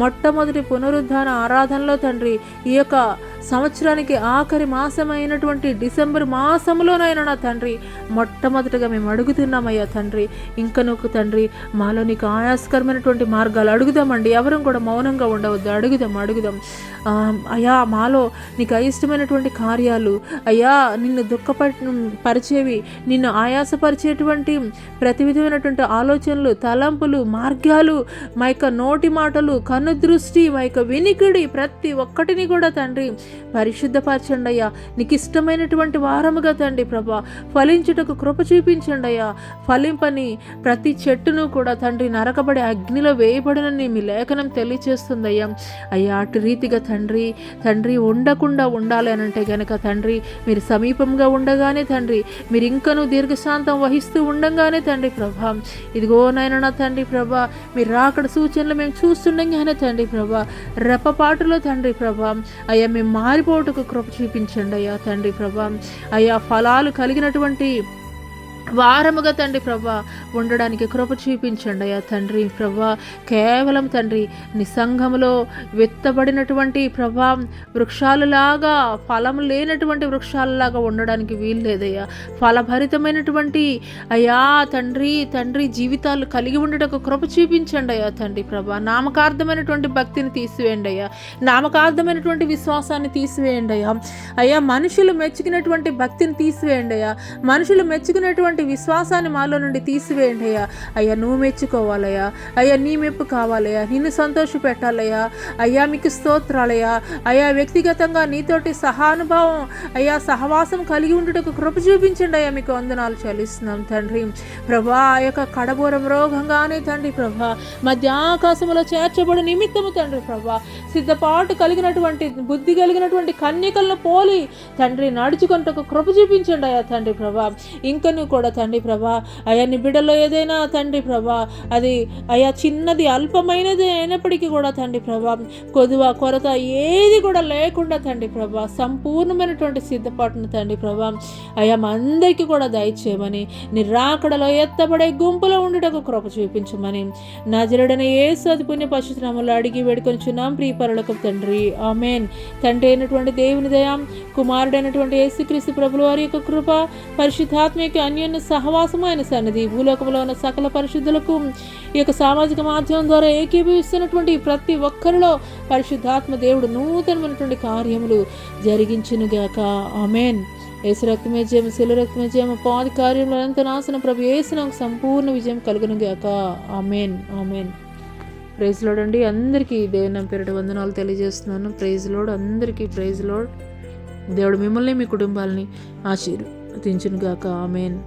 మొట్టమొదటి పునరుద్ధాన ఆరాధనలో తండ్రి, ఈ యొక్క సంవత్సరానికి ఆఖరి మాసమైనటువంటి డిసెంబర్ మాసంలోనైనా నా తండ్రి మొట్టమొదటిగా మేము అడుగుతున్నామయ్యా తండ్రి. ఇంకా నువ్వు తండ్రి మాలో నీకు ఆయాస్కరమైనటువంటి మార్గాలు అడుగుదామండి. ఎవరం కూడా మౌనంగా ఉండవద్దు. అడుగుదాం అయ్యా, మాలో నీకు అయిష్టమైనటువంటి కార్యాలు అయ్యా, నిన్ను పరిచేవి, నిన్ను ఆయాసపరిచేటువంటి ప్రతి విధమైనటువంటి ఆలోచనలు, తలంపులు, మార్గాలు, మా యొక్క నోటి మాటలు, కన్ను దృష్టి, మా యొక్క వినికిడి, ప్రతి ఒక్కటిని కూడా తండ్రి పరిశుద్ధపరచండి అయ్యా. నీకు ఇష్టమైనటువంటి వారముగా తండ్రి ప్రభా ఫలించుటకు కృప చూపించండి అయ్యా. ఫలింపని ప్రతి చెట్టును కూడా తండ్రి నరకబడి అగ్నిలో వేయబడినని మీ లేఖనం తెలియచేస్తుందయ్యా. అయ్యా, అటు రీతిగా తండ్రి ఉండకుండా ఉండాలి అనంటే గనక తండ్రి మీరు సమీపంగా ఉండగానే తండ్రి మీరు ఇంకనూ దీర్ఘశాంతం వహిస్తూ ఉండగానే తండ్రి ప్రభా ఇదిగో నాయన నా తండ్రి ప్రభా మీరు రాకడ సూచనలు మేము చూస్తుండగానే తండ్రి ప్రభా రెప్పపాటులో తండ్రి ప్రభా అయ్యా మేము మారిపోవటకు కృప చూపించండి అయ్యా తండ్రి ప్రభా. అయ్యా ఫలాలు కలిగినటువంటి వారముగా తండ్రి ప్రభా ఉండడానికి కృప చూపించండి అయ్యా తండ్రి ప్రభా. కేవలం తండ్రి నీ సంఘములో విత్తబడినటువంటి ప్రభా వృక్షాలలాగా ఫలం లేనటువంటి వృక్షాలలాగా ఉండడానికి వీలు లేదయ్యా. ఫలభరితమైనటువంటి అయ్యా తండ్రి జీవితాలు కలిగి ఉండటకు కృప చూపించండి అయ్యా తండ్రి ప్రభా. నామకార్థమైనటువంటి భక్తిని తీసివేయండి అయ్యా. నామకార్థమైనటువంటి విశ్వాసాన్ని తీసివేయండి అయ్యా. అయ్యా మనుషులు మెచ్చుకున్నటువంటి భక్తిని తీసివేయండి అయ్యా. మనుషులు మెచ్చుకునేటువంటి విశ్వాసాన్ని మాలో నుండి తీసివేయండి అయ్యా. అయ్యా నువ్వు మెచ్చుకోవాలయ్యా. అయ్యా నీ మెప్పు కావాలయ్యా. నిన్ను సంతోష పెట్టాలయ్యా. అయ్యా మీకు స్తోత్రాలయ్యా. అయ్యా వ్యక్తిగతంగా నీతోటి సహానుభావం అయ్యా సహవాసం కలిగి ఉండటకు కృప చూపించండి అయ్యా. మీకు వందనాలు చెల్లిస్తున్నాం తండ్రి ప్రభా. ఆ యొక్క కడబోరం రోగంగానే తండ్రి ప్రభా మధ్య ఆకాశంలో చేర్చబడి నిమిత్తము తండ్రి ప్రభా సిద్ధపాటు కలిగినటువంటి బుద్ధి కలిగినటువంటి కన్యకలను పోలి తండ్రి నడుచుకుంటకు కృప చూపించండి అయ్యా తండ్రి ప్రభా. ఇంకను కూడా తండ్రి ప్రభా అయ్యా నీ బిడ్డలో ఏదైనా తండ్రి ప్రభా అది అయ్యా చిన్నది అల్పమైనది అయినప్పటికీ కూడా తండ్రి ప్రభా కొరత ఏది కూడా లేకుండా తండ్రి ప్రభా సంపూర్ణమైనటువంటి సిద్ధపాటును తండ్రి ప్రభా అయ్యా మా అందరికీ కూడా దయచేయమని నీ రాకడలో ఎత్తబడే గుంపులో ఉండటకు కృప చూపించమని నజరుడైన యేసు అతి పుణ్య పరిశుద్ధ నామములో అడిగి వేడుకొనుచున్నాం ప్రియ పరలోకపు తండ్రి ఆమేన్. తండ్రి అయినటువంటి దేవుని దయ, కుమారుడైనటువంటి యేసుక్రీస్తు ప్రభుల వారి యొక్క కృప, పరిశుద్ధాత్మ యొక్క అన్యోన్య సహవాసము ఆయన సన్నిధి భూలోకంలో ఉన్న సకల పరిశుద్ధులకు ఈ యొక్క సామాజిక మాధ్యమం ద్వారా ఏకీభవిస్తున్నటువంటి ప్రతి ఒక్కరిలో పరిశుద్ధాత్మ దేవుడు నూతనమైనటువంటి కార్యములు జరిగించునుగాక ఆమేన్. యేసు రక్తమే జయము, శిల రక్తమే జయము, పాది కార్యములు అనంత నాశనం ప్రభు యేసు నాకు సంపూర్ణ విజయం కలుగునుగాక ఆమేన్ ఆమేన్. ప్రైజ్ లోడ్ అండి. అందరికీ దేవుని పేరిట వందనాలు తెలియజేస్తున్నాను. ప్రైజ్ లోడ్ అందరికీ. Praise Lord. దేవుడు మిమ్మల్ని మీ కుటుంబాలని ఆశీర్వదించునుగాక ఆమేన్.